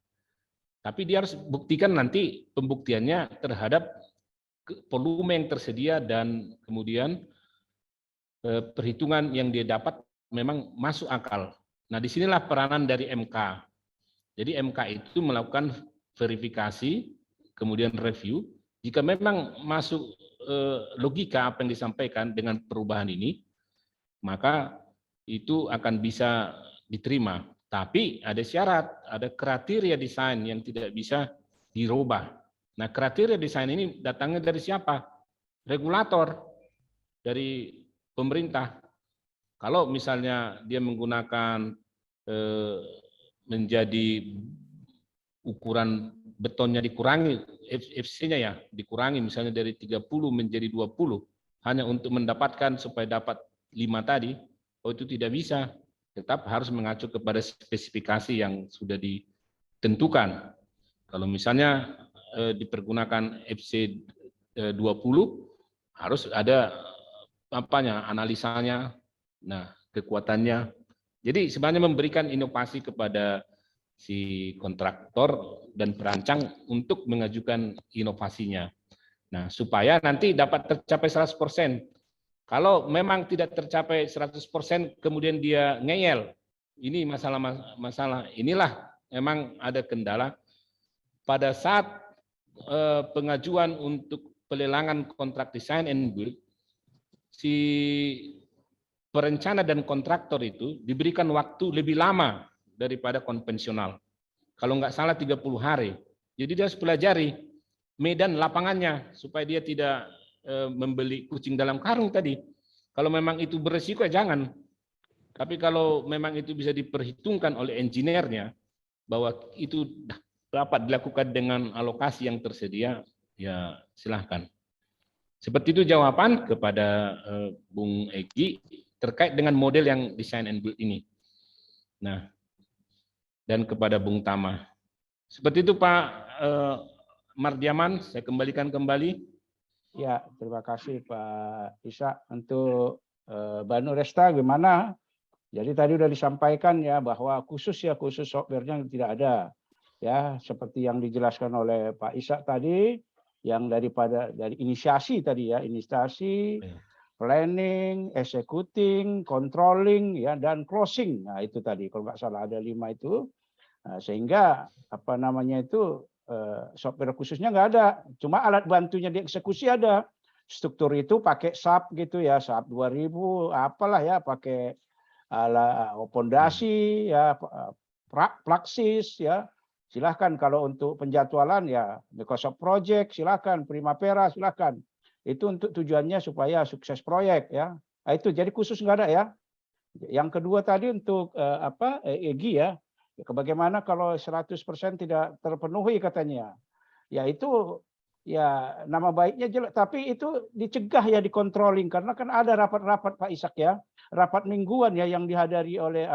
[SPEAKER 3] tapi dia harus buktikan nanti pembuktiannya terhadap volume yang tersedia dan kemudian perhitungan yang dia dapat memang masuk akal. Nah, disinilah peranan dari MK. Jadi MK itu melakukan verifikasi, kemudian review. Jika memang masuk logika apa yang disampaikan dengan perubahan ini, maka itu akan bisa diterima. Tapi ada syarat, ada kriteria desain yang tidak bisa dirubah. Nah, kriteria desain ini datangnya dari siapa? Regulator, dari pemerintah. Kalau misalnya dia menggunakan menjadi ukuran betonnya dikurangi, FC-nya ya, dikurangi misalnya dari 30 menjadi 20, hanya untuk mendapatkan supaya dapat 5 tadi, itu tidak bisa. Tetap harus mengacu kepada spesifikasi yang sudah ditentukan. Kalau misalnya dipergunakan FC 20, harus ada analisanya, nah kekuatannya. Jadi sebenarnya memberikan inovasi kepada si kontraktor dan perancang untuk mengajukan inovasinya. Nah, supaya nanti dapat tercapai 100%. Kalau memang tidak tercapai 100%, kemudian dia ngeyel, ini masalah inilah memang ada kendala pada saat pengajuan untuk pelelangan kontrak design and build, si perencana dan kontraktor itu diberikan waktu lebih lama daripada konvensional. Kalau nggak salah 30 hari. Jadi dia harus pelajari medan lapangannya supaya dia tidak membeli kucing dalam karung tadi. Kalau memang itu beresiko ya jangan. Tapi kalau memang itu bisa diperhitungkan oleh engineer-nya bahwa itu dapat dilakukan dengan alokasi yang tersedia, ya silahkan. Seperti itu jawaban kepada Bung Egi terkait dengan model yang design and build ini. Nah, dan kepada Bung Tama. Seperti itu Pak Mardiaman, saya kembalikan kembali.
[SPEAKER 2] Ya, terima kasih Pak Isa. Untuk Banu Resta gimana? Jadi tadi sudah disampaikan ya bahwa khusus softwarenya tidak ada. Ya, seperti yang dijelaskan oleh Pak Isa tadi, yang dari inisiasi tadi ya, inisiasi, planning, executing, controlling ya, dan closing. Nah, itu tadi kalau nggak salah ada 5 itu. Nah, sehingga apa namanya itu software khususnya nggak ada, cuma alat bantunya dieksekusi ada. Struktur itu pakai SAP gitu ya, SAP 2000 apalah ya, pakai pondasi ya, Praxis ya. Silahkan kalau untuk penjadwalan ya Microsoft Project, silahkan Primavera, silahkan. Itu untuk tujuannya supaya sukses proyek ya. Nah, itu jadi khusus nggak ada ya. Yang kedua tadi untuk EGI ya. Bagaimana kalau 100% tidak terpenuhi katanya. Ya itu ya nama baiknya jelek, tapi itu dicegah ya, dikontrolling, karena kan ada rapat-rapat Pak Ishak ya, rapat mingguan ya yang dihadiri oleh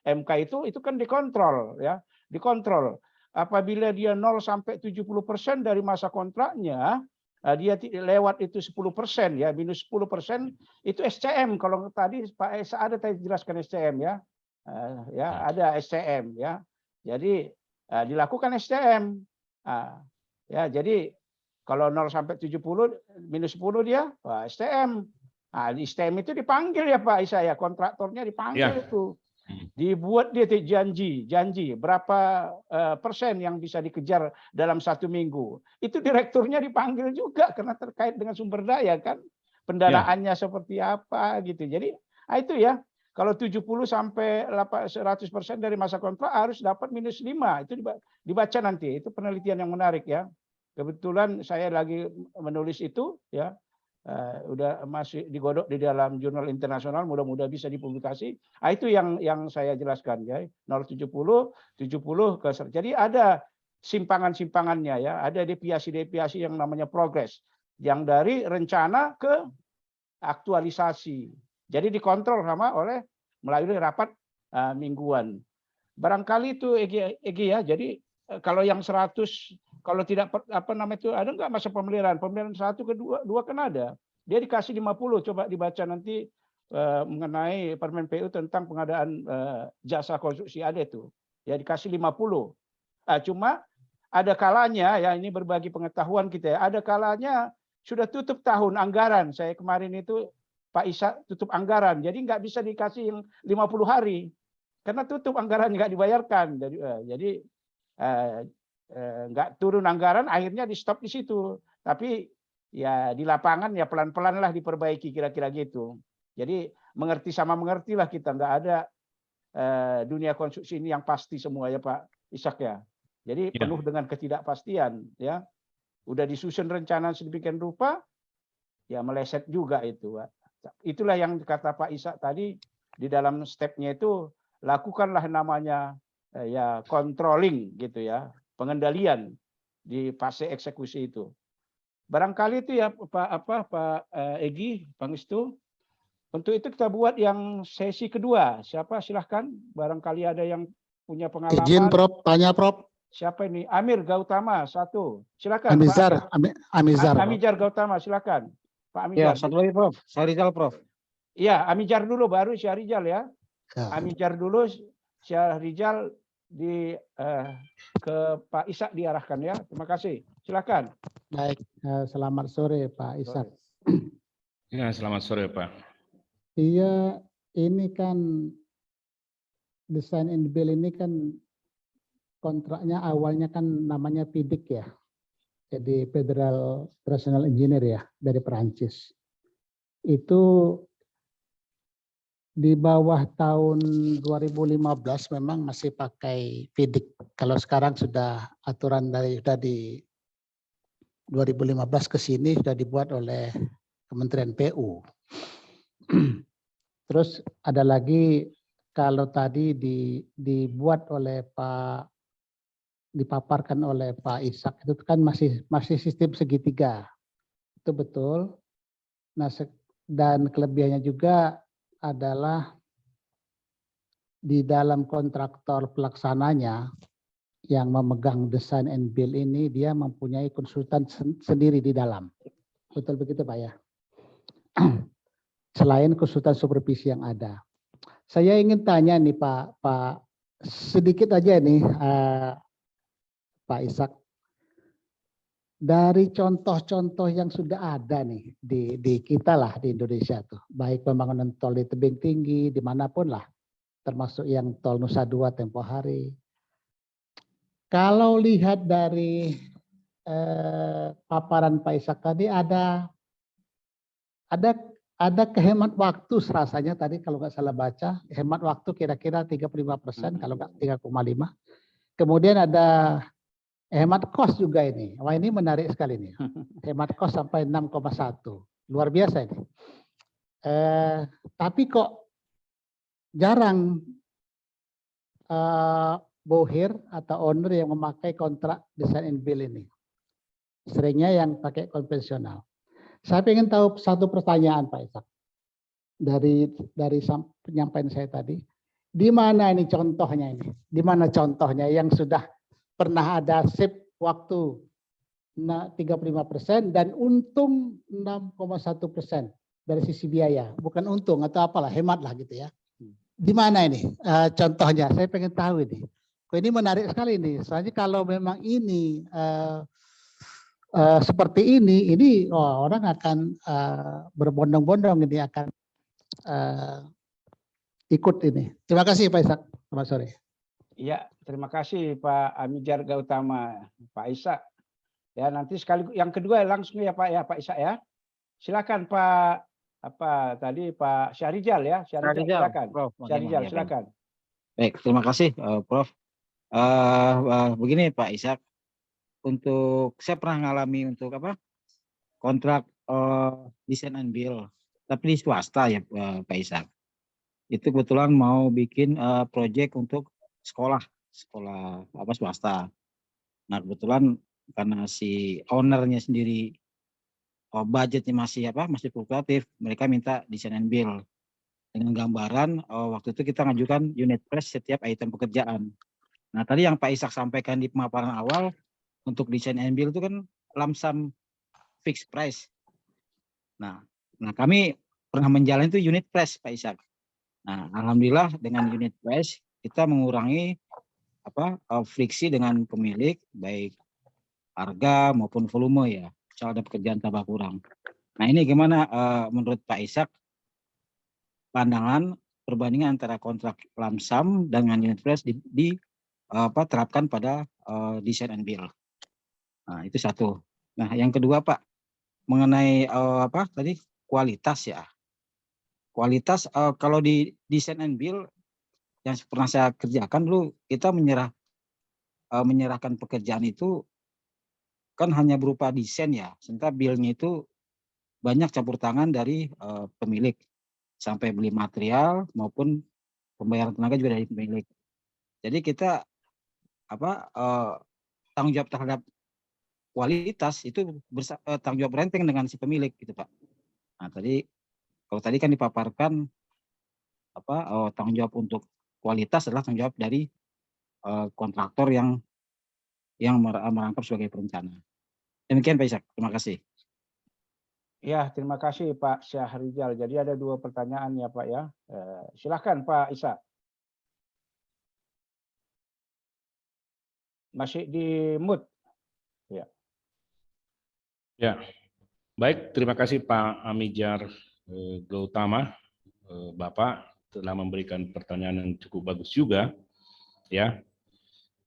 [SPEAKER 2] MK itu kan dikontrol ya, dikontrol. Apabila dia 0 sampai 70% dari masa kontraknya, dia lewat itu 10% ya, minus 10% itu SCM. Kalau tadi Pak Esa ada tadi jelaskan SCM ya. Ya ada SCM ya. Jadi dilakukan SCM. Ya, jadi kalau 0 sampai 70 minus 10 dia STM. Nah, di STM itu dipanggil ya Pak Isa ya, kontraktornya dipanggil itu. Dibuat dia janji berapa persen yang bisa dikejar dalam 1 minggu. Itu direkturnya dipanggil juga karena terkait dengan sumber daya kan. Pendanaannya seperti apa gitu. Jadi itu ya, kalau 70 sampai 100% dari masa kontrak harus dapat minus 5. Itu dibaca nanti. Itu penelitian yang menarik ya. Kebetulan saya lagi menulis itu ya, udah masih digodok di dalam jurnal internasional, mudah-mudahan bisa dipublikasi. Itu yang saya jelaskan ya, 070 70 ke. Jadi ada simpangan-simpangannya ya, ada deviasi-deviasi yang namanya progres, yang dari rencana ke aktualisasi. Jadi dikontrol oleh melalui rapat mingguan. Barangkali itu EG ya. Jadi kalau yang 100, kalau tidak ada nggak masa pemeliharaan 1 ke 2 kan ada. Dia dikasih 50, coba dibaca nanti mengenai Permen PU tentang pengadaan jasa konstruksi ada itu. Ya dikasih 50. Cuma ada kalanya ya, ini berbagi pengetahuan kita ya. Ada kalanya sudah tutup tahun anggaran. Saya kemarin itu Pak Isa tutup anggaran. Jadi nggak bisa dikasih yang 50 hari. Karena tutup anggaran nggak dibayarkan. Jadi nggak turun anggaran, akhirnya di stop di situ. Tapi ya di lapangan ya pelan-pelan lah diperbaiki kira-kira gitu. Jadi mengerti sama mengerti lah kita, nggak ada dunia konstruksi ini yang pasti semua ya Pak Ishak ya. Jadi penuh dengan ketidakpastian ya. Udah disusun rencana sedemikian rupa, ya meleset juga itu Pak. Itulah yang kata Pak Ishak tadi di dalam stepnya itu, lakukanlah namanya ya controlling gitu ya, pengendalian di fase eksekusi itu. Barangkali itu ya Pak Egi, Pangestu. Untuk itu kita buat yang sesi kedua. Siapa silahkan, barangkali ada yang punya pengalaman.
[SPEAKER 5] Izin Prof, tanya Prof.
[SPEAKER 2] Siapa ini? Amir Gautama, 1. Silakan. Amijar Gautama, silakan. Pak Amijar.
[SPEAKER 6] Ya, satu lagi Prof. Syahrizal Prof.
[SPEAKER 2] Iya, Amijar dulu baru Syahrizal ya. Amijar dulu, Syahrizal ke Pak Ishak diarahkan ya. Terima kasih. Silakan.
[SPEAKER 5] Baik, selamat sore Pak Ishak.
[SPEAKER 3] Ya, selamat sore Pak.
[SPEAKER 5] Iya, ini kan design and build ini kan kontraknya awalnya kan namanya PIDIC ya. Jadi Federal Professional Engineer ya dari Perancis. Itu di bawah tahun 2015 memang masih pakai PIDIC. Kalau sekarang sudah aturan sudah di 2015 ke sini sudah dibuat oleh Kementerian PU. Terus ada lagi kalau tadi dibuat oleh dipaparkan oleh Pak Ishak itu kan masih sistem segitiga. Itu betul. Nah, dan kelebihannya juga adalah di dalam kontraktor pelaksananya yang memegang design and build ini dia mempunyai konsultan sendiri di dalam. Betul begitu Pak ya? Selain konsultan supervisi yang ada. Saya ingin tanya nih Pak sedikit aja nih Pak Ishak. Dari contoh-contoh yang sudah ada nih di kita lah di Indonesia tuh, baik pembangunan tol di tebing tinggi dimanapun lah, termasuk yang tol Nusa Dua tempo hari. Kalau lihat dari paparan Pak Ishak tadi ada kehemat waktu rasanya tadi kalau nggak salah baca, hemat waktu kira-kira 35% kalau nggak 3,5. Kemudian ada hemat kos juga ini. Wah ini menarik sekali nih. Hemat kos sampai 6,1. Luar biasa ini. Tapi kok jarang bohir atau owner yang memakai kontrak design and build ini. Seringnya yang pakai konvensional. Saya ingin tahu satu pertanyaan Pak Ishak. Dari penyampaian saya tadi. Di mana ini contohnya ini? Di mana contohnya yang sudah pernah ada sip waktu 35% dan untung 6,1% dari sisi biaya. Bukan untung atau apalah, hemat lah gitu ya. Di mana ini contohnya? Saya pengen tahu ini. Ini menarik sekali ini. Soalnya kalau memang ini seperti ini orang akan berbondong-bondong ini akan ikut ini. Terima kasih Pak Ishak. Selamat sore.
[SPEAKER 2] Ya, terima kasih Pak Amijar Gautama, Pak Ishak. Ya, nanti sekali yang kedua langsung ya Pak Ishak ya. Silakan Pak Pak Syahrizal ya. Syahrizal silakan.
[SPEAKER 6] Prof,
[SPEAKER 2] Syahrizal silakan.
[SPEAKER 6] Baik, terima kasih Prof. Begini Pak Ishak, untuk saya pernah ngalami untuk kontrak design and build, tapi di swasta ya Pak Ishak. Itu kebetulan mau bikin proyek untuk sekolah swasta. Nah kebetulan karena si ownernya sendiri budgetnya masih fluktuatif, mereka minta design and build dengan gambaran waktu itu kita ngajukan unit price setiap item pekerjaan. Nah tadi yang Pak Ishak sampaikan di pemaparan awal untuk design and build itu kan lump sum fixed price. Nah kami pernah menjalani itu unit price Pak Ishak. Nah alhamdulillah dengan unit price kita mengurangi friksi dengan pemilik baik harga maupun volume ya, soal ada pekerjaan tambah kurang. Nah ini gimana menurut Pak Ishak pandangan perbandingan antara kontrak lump sum dengan unit price terapkan pada design and build. Nah itu satu. Nah yang kedua Pak mengenai tadi kualitas ya. Kualitas kalau di design and build yang pernah saya kerjakan dulu kita menyerahkan pekerjaan itu kan hanya berupa desain ya, sementara build-nya itu banyak campur tangan dari pemilik sampai beli material maupun pembayaran tenaga juga dari pemilik. Jadi kita tanggung jawab terhadap kualitas itu tanggung jawab renteng dengan si pemilik gitu Pak. Nah kalau tadi kan dipaparkan tanggung jawab untuk kualitas adalah tanggung jawab dari kontraktor yang merangkap sebagai perencana. Demikian Pak Ishak, terima kasih.
[SPEAKER 2] Ya, terima kasih Pak Syahrizal. Jadi ada 2 pertanyaan ya Pak ya. Silakan Pak Ishak. Masih di mute. Ya.
[SPEAKER 3] Ya, baik. Terima kasih Pak Amijar Gautama, Bapak. telah memberikan pertanyaan yang cukup bagus juga. Ya,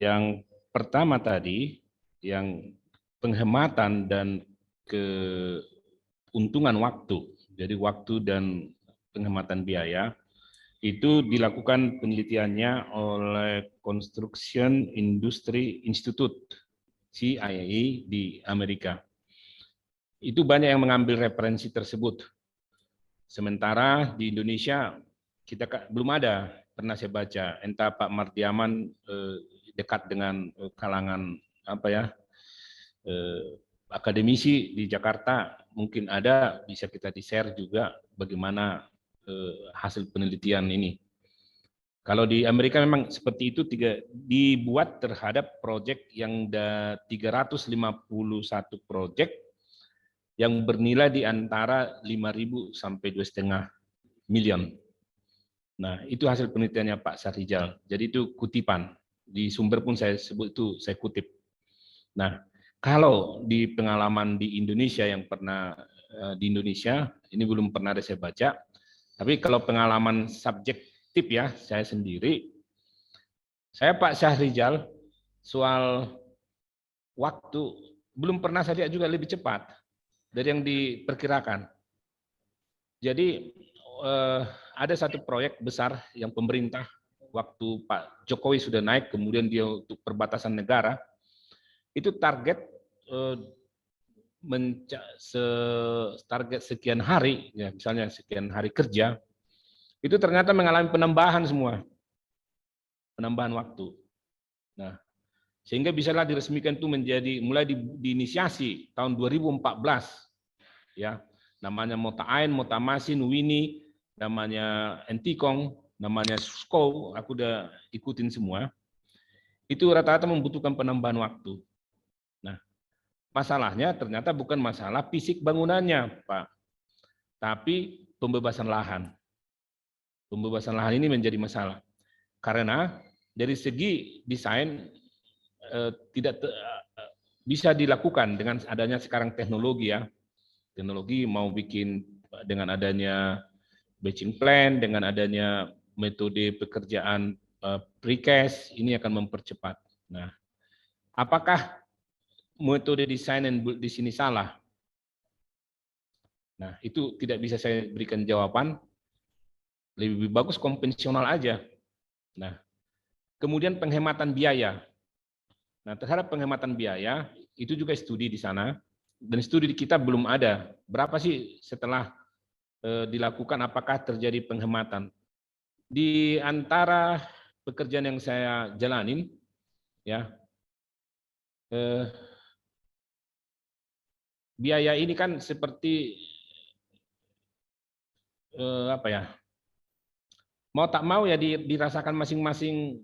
[SPEAKER 3] yang pertama tadi, yang penghematan dan keuntungan waktu, jadi waktu dan penghematan biaya, itu dilakukan penelitiannya oleh Construction Industry Institute, CIAI di Amerika. Itu banyak yang mengambil referensi tersebut. Sementara di Indonesia kita belum ada, pernah saya baca, entah Pak Mardiaman dekat dengan kalangan akademisi di Jakarta, mungkin ada, bisa kita di-share juga bagaimana hasil penelitian ini. Kalau di Amerika memang seperti itu, dibuat terhadap proyek yang 351 proyek yang bernilai di antara 5.000 sampai 2,5 miliar. Nah, itu hasil penelitiannya Pak Syahrizal. Jadi itu kutipan. Di sumber pun saya sebut itu, saya kutip. Nah, kalau di pengalaman di Indonesia yang pernah di Indonesia, ini belum pernah ada saya baca, tapi kalau pengalaman subjektif ya, saya sendiri, saya Pak Syahrizal, soal waktu, belum pernah saya lihat juga lebih cepat dari yang diperkirakan. Jadi ada satu proyek besar yang pemerintah, waktu Pak Jokowi sudah naik, kemudian dia untuk perbatasan negara, itu target target sekian hari, ya misalnya sekian hari kerja, itu ternyata mengalami penambahan semua, penambahan waktu. Nah, sehingga bisalah diresmikan itu menjadi mulai diinisiasi tahun 2014, ya namanya Mota Ain, Mota Masin, Wini, namanya Entikong, namanya Susko, aku udah ikutin semua. Itu rata-rata membutuhkan penambahan waktu. Nah, masalahnya ternyata bukan masalah fisik bangunannya, Pak, tapi pembebasan lahan. Pembebasan lahan ini menjadi masalah karena dari segi desain tidak bisa dilakukan dengan adanya sekarang teknologi ya. Teknologi mau bikin dengan adanya batching plan, dengan adanya metode pekerjaan precast, ini akan mempercepat. Nah, apakah metode desain dan build di sini salah? Nah, itu tidak bisa saya berikan jawaban. Lebih bagus konvensional aja. Nah, kemudian penghematan biaya. Nah, terhadap penghematan biaya, itu juga studi di sana. Dan studi di kita belum ada. Berapa sih setelah dilakukan, apakah terjadi penghematan? Di antara pekerjaan yang saya jalanin, ya, biaya ini kan seperti mau tak mau ya dirasakan masing-masing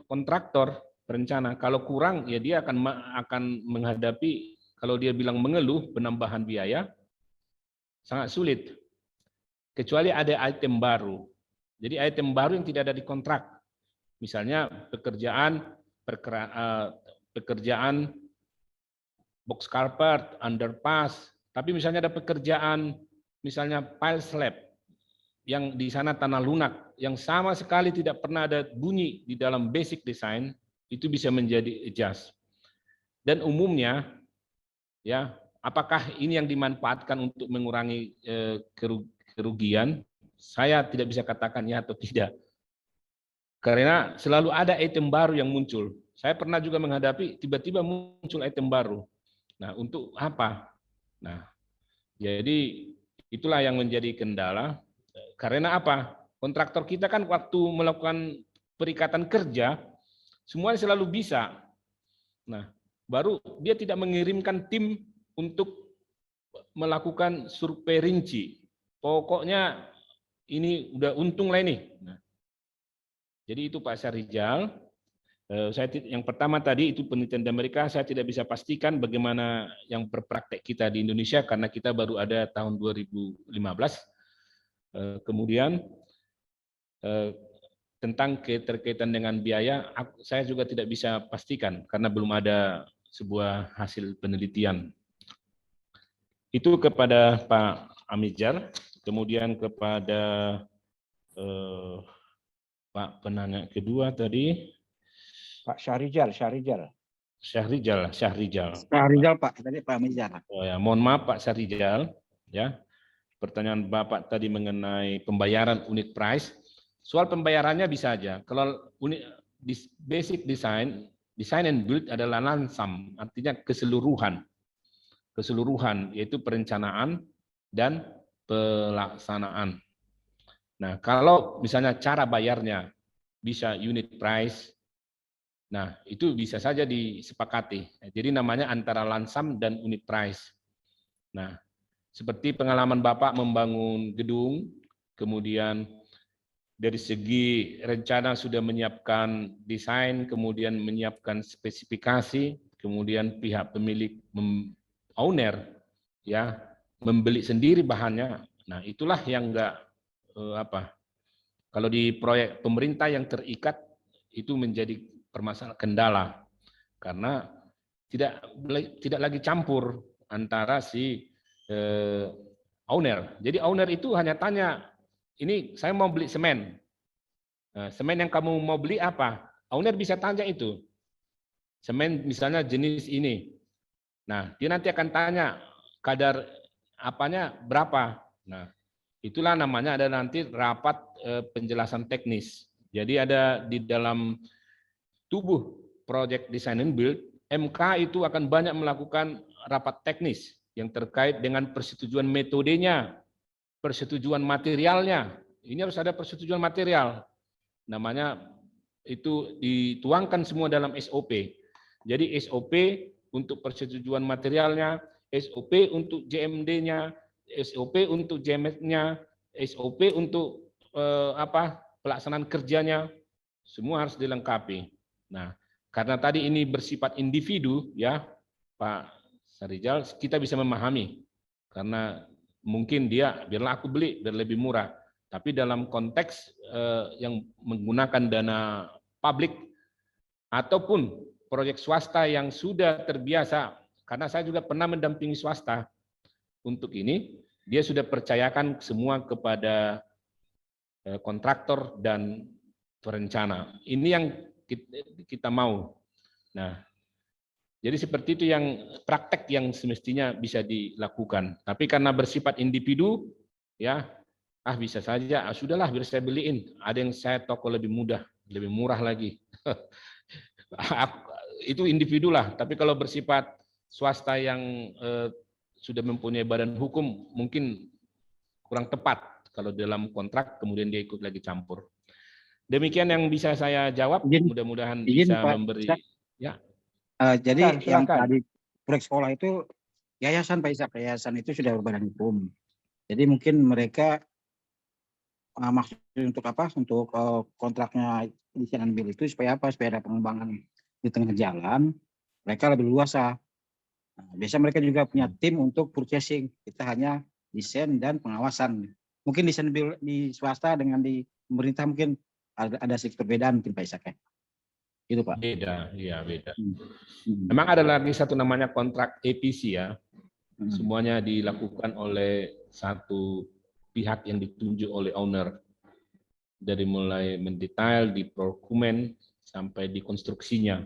[SPEAKER 3] kontraktor perencana. Kalau kurang ya dia akan menghadapi, kalau dia bilang mengeluh penambahan biaya sangat sulit. Kecuali ada item baru. Jadi item baru yang tidak ada di kontrak. Misalnya pekerjaan box culvert, underpass, tapi misalnya ada pekerjaan misalnya pile slab yang di sana tanah lunak yang sama sekali tidak pernah ada bunyi di dalam basic design, itu bisa menjadi adjust. Dan umumnya ya, apakah ini yang dimanfaatkan untuk mengurangi kerugian? Saya tidak bisa katakan ya atau tidak. Karena selalu ada item baru yang muncul. Saya pernah juga menghadapi tiba-tiba muncul item baru. Nah, untuk apa? Nah, jadi itulah yang menjadi kendala. Karena apa? Kontraktor kita kan waktu melakukan perikatan kerja, semuanya selalu bisa. Nah, baru dia tidak mengirimkan tim untuk melakukan survei rinci. Pokoknya ini udah untung lah ini. Nah, jadi itu Pak Syahrizal. Yang pertama tadi itu penelitian di Amerika, saya tidak bisa pastikan bagaimana yang berpraktek kita di Indonesia karena kita baru ada tahun 2015. Kemudian tentang keterkaitan dengan biaya, saya juga tidak bisa pastikan karena belum ada sebuah hasil penelitian. Itu kepada Pak Amijar, kemudian kepada Pak penanya kedua tadi,
[SPEAKER 2] Pak Syahrijal.
[SPEAKER 3] Syahrijal.
[SPEAKER 6] Pak Rizal Pak, tadi Pak Mizar.
[SPEAKER 3] Oh ya, mohon maaf Pak Syahrijal, ya. Pertanyaan Bapak tadi mengenai pembayaran unit price. Soal pembayarannya bisa aja. Kalau basic design and build adalah lansam, artinya keseluruhan, yaitu perencanaan dan pelaksanaan. Nah, kalau misalnya cara bayarnya bisa unit price, nah itu bisa saja disepakati. Jadi namanya antara lansam dan unit price. Nah, seperti pengalaman Bapak membangun gedung, kemudian dari segi rencana sudah menyiapkan desain, kemudian menyiapkan spesifikasi, kemudian pihak pemilik owner ya membeli sendiri bahannya. Nah, itulah yang enggak kalau di proyek pemerintah yang terikat itu menjadi permasalahan kendala karena tidak lagi campur antara si owner. Jadi owner itu hanya tanya, ini saya mau beli semen. Nah, semen yang kamu mau beli apa? Owner bisa tanya itu. Semen misalnya jenis ini. Nah, dia nanti akan tanya kadar apanya berapa. Nah, itulah namanya ada nanti rapat penjelasan teknis. Jadi ada di dalam tubuh Project Design and Build, MK itu akan banyak melakukan rapat teknis yang terkait dengan persetujuan metodenya, persetujuan materialnya. Ini harus ada persetujuan material. Namanya itu dituangkan semua dalam SOP. Jadi SOP untuk persetujuan materialnya, SOP untuk JMD-nya, SOP untuk JMS-nya, SOP untuk pelaksanaan kerjanya, semua harus dilengkapi. Nah, karena tadi ini bersifat individu, ya Pak Syahrijal, kita bisa memahami karena mungkin dia biarlah aku beli biar lebih murah, tapi dalam konteks yang menggunakan dana publik ataupun proyek swasta yang sudah terbiasa, karena saya juga pernah mendampingi swasta untuk ini, dia sudah percayakan semua kepada kontraktor dan perencana. Ini yang kita mau. Nah, jadi seperti itu yang praktek yang semestinya bisa dilakukan. Tapi karena bersifat individu, ya, bisa saja, sudahlah biar saya beliin. Ada yang saya toko lebih mudah, lebih murah lagi. Itu individu lah. Tapi kalau bersifat swasta yang sudah mempunyai badan hukum, mungkin kurang tepat kalau dalam kontrak kemudian dia ikut lagi campur. Demikian yang bisa saya jawab. Mudah-mudahan bisa
[SPEAKER 6] Pak,
[SPEAKER 3] memberi. Ya.
[SPEAKER 6] Jadi
[SPEAKER 2] Silakan.
[SPEAKER 6] yang tadi proyek sekolah itu yayasan Pak Ishak, yayasan itu sudah berbadan hukum. Jadi mungkin mereka maksud untuk apa? Untuk kontraknya desain and build itu supaya apa? Supaya ada pengembangan di tengah jalan, mereka lebih luasa. Nah, biasa mereka juga punya tim untuk purchasing. Kita hanya desain dan pengawasan. Mungkin desain build di swasta dengan di pemerintah mungkin ada sedikit perbedaan mungkin Pak Ishak ya. Gitu Pak.
[SPEAKER 3] Beda, iya beda. Memang ada lagi satu namanya kontrak EPC ya. Semuanya dilakukan oleh satu pihak yang ditunjuk oleh owner. Dari mulai mendetail di procurement sampai di konstruksinya.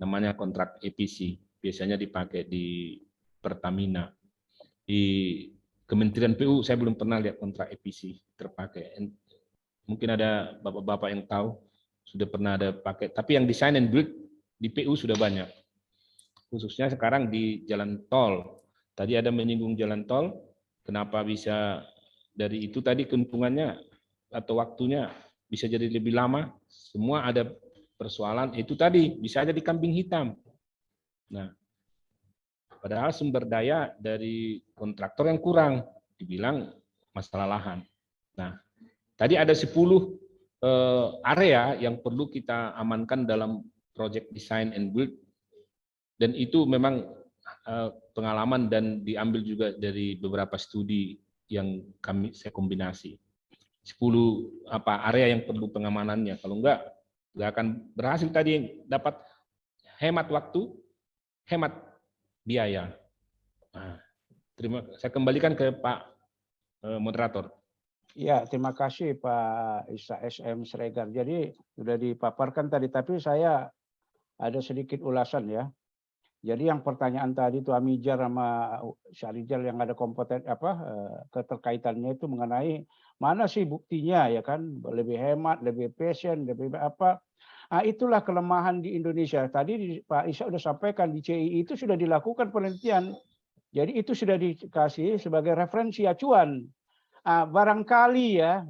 [SPEAKER 3] Namanya kontrak EPC. Biasanya dipakai di Pertamina. Di Kementerian PU saya belum pernah lihat kontrak EPC terpakai. Mungkin ada bapak-bapak yang tahu sudah pernah ada pakai. Tapi yang design and build di PU sudah banyak. Khususnya sekarang di jalan tol. Tadi ada menyinggung jalan tol. Kenapa bisa dari itu tadi keuntungannya atau waktunya bisa jadi lebih lama? Semua ada persoalan. Itu tadi bisa jadi kambing hitam. Nah, padahal sumber daya dari kontraktor yang kurang, dibilang masalah lahan. Nah, tadi ada 10 area yang perlu kita amankan dalam project design and build, dan itu memang pengalaman dan diambil juga dari beberapa studi yang saya kombinasi. 10 area yang perlu pengamanannya. Kalau enggak akan berhasil tadi dapat hemat waktu, hemat biaya. Nah, saya kembalikan ke Pak moderator.
[SPEAKER 2] Ya, terima kasih Pak Isa SM Sregar. Jadi sudah dipaparkan tadi, tapi saya ada sedikit ulasan ya. Jadi yang pertanyaan tadi itu Amijar sama Syarijal yang ada kompeten keterkaitannya itu mengenai mana sih buktinya ya kan, lebih hemat, lebih passion, lebih apa. Nah, itulah kelemahan di Indonesia. Tadi Pak Isa sudah sampaikan di CII itu sudah dilakukan penelitian. Jadi itu sudah dikasih sebagai referensi acuan. Barangkali ya,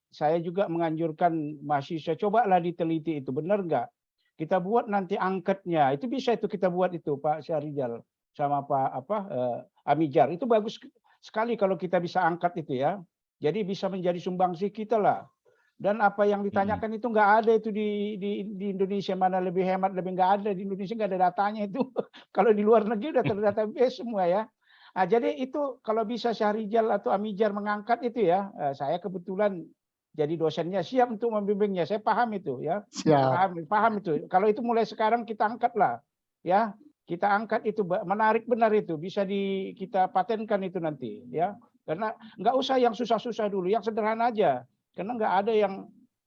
[SPEAKER 2] saya juga menganjurkan mahasiswa cobalah diteliti itu benar nggak. Kita buat nanti angketnya, itu bisa itu kita buat itu Pak Syarijal sama Pak Amijar. Itu bagus sekali kalau kita bisa angkat itu ya. Jadi bisa menjadi sumbangsi kita lah. Dan apa yang ditanyakan itu nggak ada itu di Indonesia, mana lebih hemat, lebih nggak ada di Indonesia, nggak ada datanya itu. Kalau di luar negeri udah terdatabase semua ya. Nah, jadi itu kalau bisa Syahrijal atau Amijar mengangkat itu ya, saya kebetulan jadi dosennya siap untuk membimbingnya. Saya paham itu ya.
[SPEAKER 5] Siap.
[SPEAKER 2] Paham itu. Kalau itu mulai sekarang kita angkatlah ya. Kita angkat itu menarik benar itu, bisa kita patenkan itu nanti ya. Karena nggak usah yang susah-susah dulu, yang sederhana aja. Karena nggak ada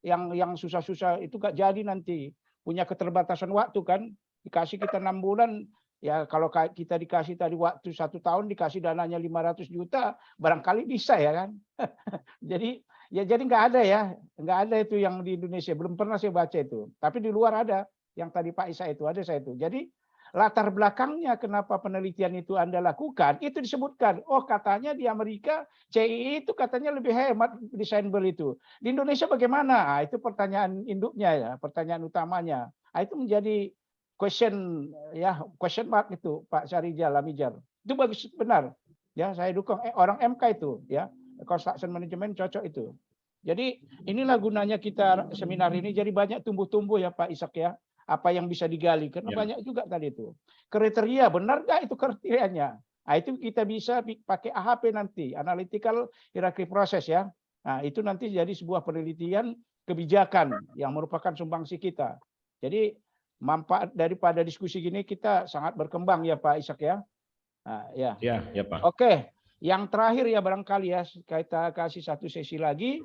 [SPEAKER 2] yang susah-susah itu nggak jadi nanti. Punya keterbatasan waktu kan, dikasih kita 6 bulan, ya kalau kita dikasih tadi waktu 1 tahun dikasih dananya 500 juta, barangkali bisa ya kan. Jadi nggak ada ya, nggak ada itu yang di Indonesia, belum pernah saya baca itu. Tapi di luar ada, yang tadi Pak Isa itu ada saya itu. Jadi latar belakangnya kenapa penelitian itu Anda lakukan, itu disebutkan. Oh katanya di Amerika CII itu katanya lebih hemat desainable itu. Di Indonesia bagaimana? Itu pertanyaan induknya ya, pertanyaan utamanya. Itu menjadi question mark itu Pak Syarijal Amijar. Itu bagus benar. Ya, saya dukung orang MK itu ya. Construction Management cocok itu. Jadi inilah gunanya kita seminar ini, jadi banyak tumbuh-tumbuh ya Pak Ishak ya. Apa yang bisa digali, karena banyak juga tadi itu. Kriteria, benar nggak itu kriterianya? Nah, itu kita bisa pakai AHP nanti, Analytical Hierarchy Process ya. Nah, itu nanti jadi sebuah penelitian kebijakan yang merupakan sumbangsi kita. Jadi manfaat daripada diskusi gini kita sangat berkembang ya Pak Ishak ya. Nah, ya.
[SPEAKER 3] Ya Pak.
[SPEAKER 2] Oke, yang terakhir ya barangkali ya kita kasih satu sesi lagi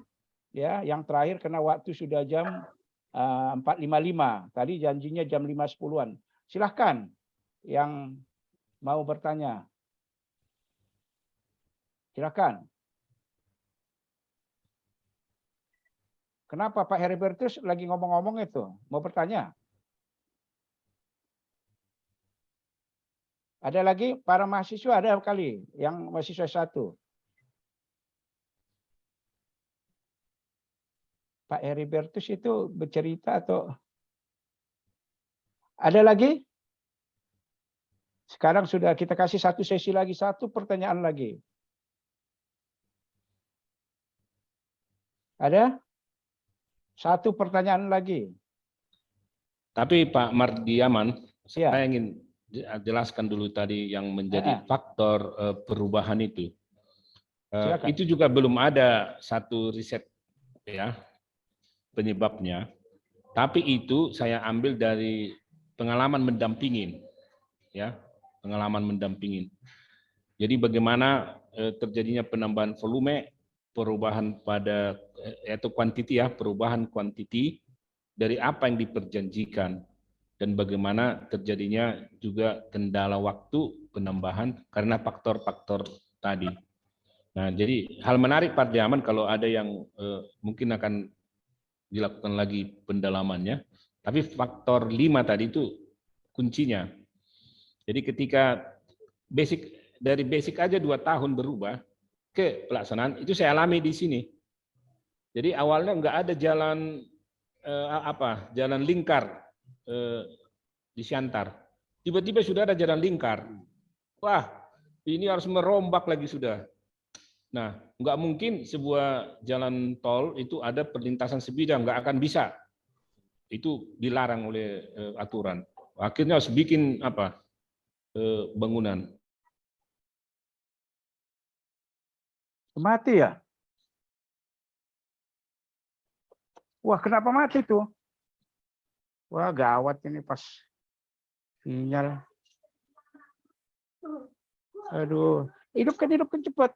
[SPEAKER 2] ya. Yang terakhir karena waktu sudah jam 4.55. Tadi janjinya jam 5.10-an. Silahkan yang mau bertanya. Silahkan. Kenapa Pak Heribertus lagi ngomong-ngomong itu? Mau bertanya? Ada lagi para mahasiswa, ada kali yang mahasiswa 1. Pak Heribertus itu bercerita atau ada lagi? Sekarang sudah kita kasih satu sesi lagi, satu pertanyaan lagi. Ada? Satu pertanyaan lagi.
[SPEAKER 3] Tapi Pak Mardiaman,
[SPEAKER 2] Ya.
[SPEAKER 3] saya ingin jelaskan dulu tadi yang menjadi faktor perubahan itu. Itu juga belum ada satu riset ya penyebabnya. Tapi itu saya ambil dari pengalaman mendampingin, ya pengalaman mendampingin. Jadi bagaimana terjadinya penambahan volume, perubahan pada yaitu kuantiti ya, perubahan kuantiti dari apa yang diperjanjikan dan bagaimana terjadinya juga kendala waktu penambahan karena faktor-faktor tadi. Nah, jadi hal menarik Pak Diaman kalau ada yang mungkin akan dilakukan lagi pendalamannya, tapi faktor 5 tadi itu kuncinya. Jadi ketika dari basic aja 2 tahun berubah ke pelaksanaan, itu saya alami di sini. Jadi awalnya nggak ada jalan jalan lingkar di Siantar. Tiba-tiba sudah ada jalan lingkar. Wah, ini harus merombak lagi sudah. Nah, nggak mungkin sebuah jalan tol itu ada perlintasan sebidang, nggak akan bisa. Itu dilarang oleh aturan. Akhirnya harus bikin bangunan.
[SPEAKER 2] Mati ya? Wah, kenapa mati tuh? Wah, gawat ini pas sinyal. Aduh, hidupkan cepat.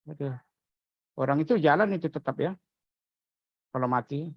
[SPEAKER 2] Betul. Orang itu jalan itu tetap ya. Kalau mati.